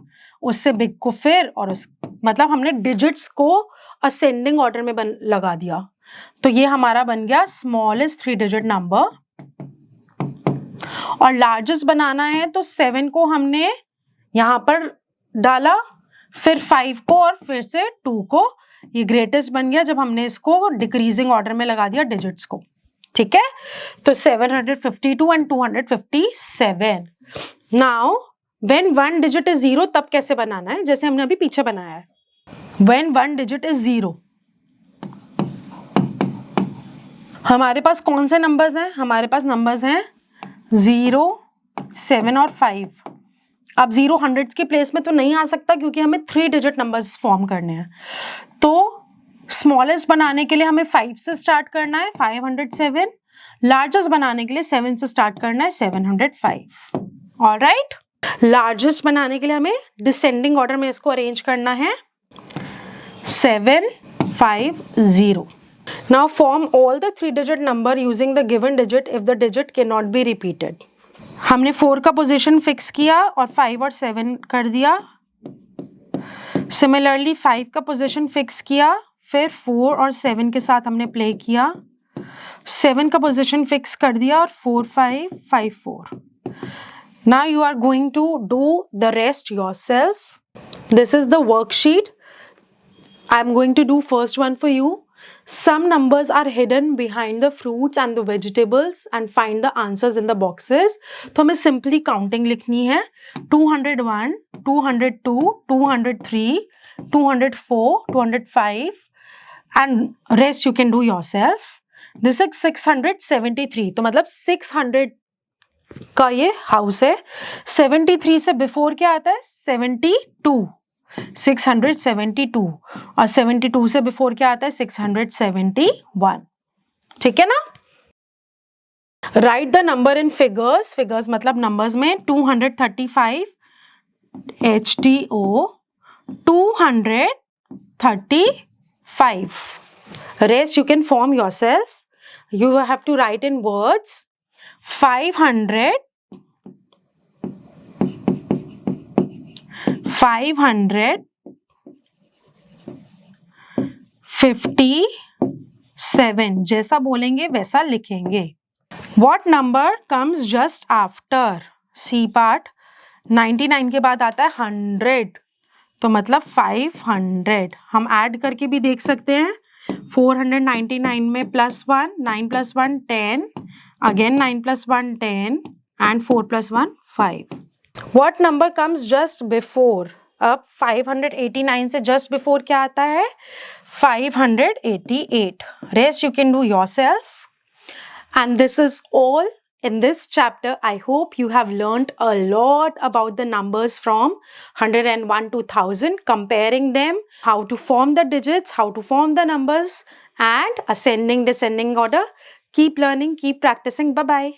उससे बिग को फिर, और उस मतलब हमने डिजिट्स को असेंडिंग ऑर्डर में लगा दिया, तो ये हमारा बन गया स्मॉलेस्ट 3 डिजिट नंबर। और लार्जेस्ट बनाना है तो 7 को हमने यहां पर डाला, फिर 5 को और फिर से 2 को, ये ग्रेटेस्ट बन गया जब हमने इसको डिक्रीजिंग ऑर्डर में लगा दिया डिजिट्स को, ठीक है। तो 752 and 257। Now when 1 digit is 0 तब कैसे बनाना है, जैसे हमने अभी पीछे बनाया है। व्हेन 1 डिजिट इज 0, हमारे पास कौन से नंबर्स हैं? हमारे पास नंबर्स हैं 0, 7 और 5। अब 0 हंड्रेड्स की प्लेस में तो नहीं आ सकता क्योंकि हमें 3 डिजिट नंबर्स फॉर्म करने हैं। तो स्मॉलेस्ट बनाने के लिए हमें 5 से स्टार्ट करना है, 507। लार्जेस्ट बनाने के लिए 7 से स्टार्ट करना है, 705। ऑलराइट, लार्जेस्ट बनाने के लिए हमें डिसेंडिंग ऑर्डर में इसको अरेंज करना है, 750। Now form all the 3 digit number using the given digit if the digit can not be repeated. हमने 4 का पोजीशन फिक्स किया और 5 और 7 कर दिया। सिमिलरली 5 का पोजीशन फिक्स किया, फिर 4 और 7 के साथ हमने प्ले किया, 7 का पोजीशन फिक्स कर दिया और 4, 5, 5, 4। Now you are going to do the rest yourself. This is the worksheet. I am going to do first one for you. Some numbers are hidden behind the fruits and the vegetables and find the answers in the boxes. तो हमें simply counting लिखनी है, 201, 202, 203, 204, 205 and rest you can do yourself. This is 673, तो मतलब 600 का ये house है। 73 से बिफोर क्या आता है? 72, 672, और 72 से बिफोर क्या आता है? 671, ठीक है ना। Right the number in figures, figures मतलब नंबर्स में 235 HDO 235। Rest you can form yourself. You have to write in words. 500 557, जैसा बोलेंगे वैसा लिखेंगे। What number comes just after? C part, 99 के बाद आता है 100, तो मतलब 500। हम ऐड करके भी देख सकते हैं, 499 में +1, 9 + 1 10, again 9 + 1 10 and 4 + 1 5. What number comes just before? अब 589 से just before क्या आता है? 588. Rest you can do yourself. And this is all in this chapter. I hope you have learned a lot about the numbers from 101 to 1000, comparing them, how to form the digits, how to form the numbers, and ascending, descending order. Keep learning, keep practicing. Bye-bye.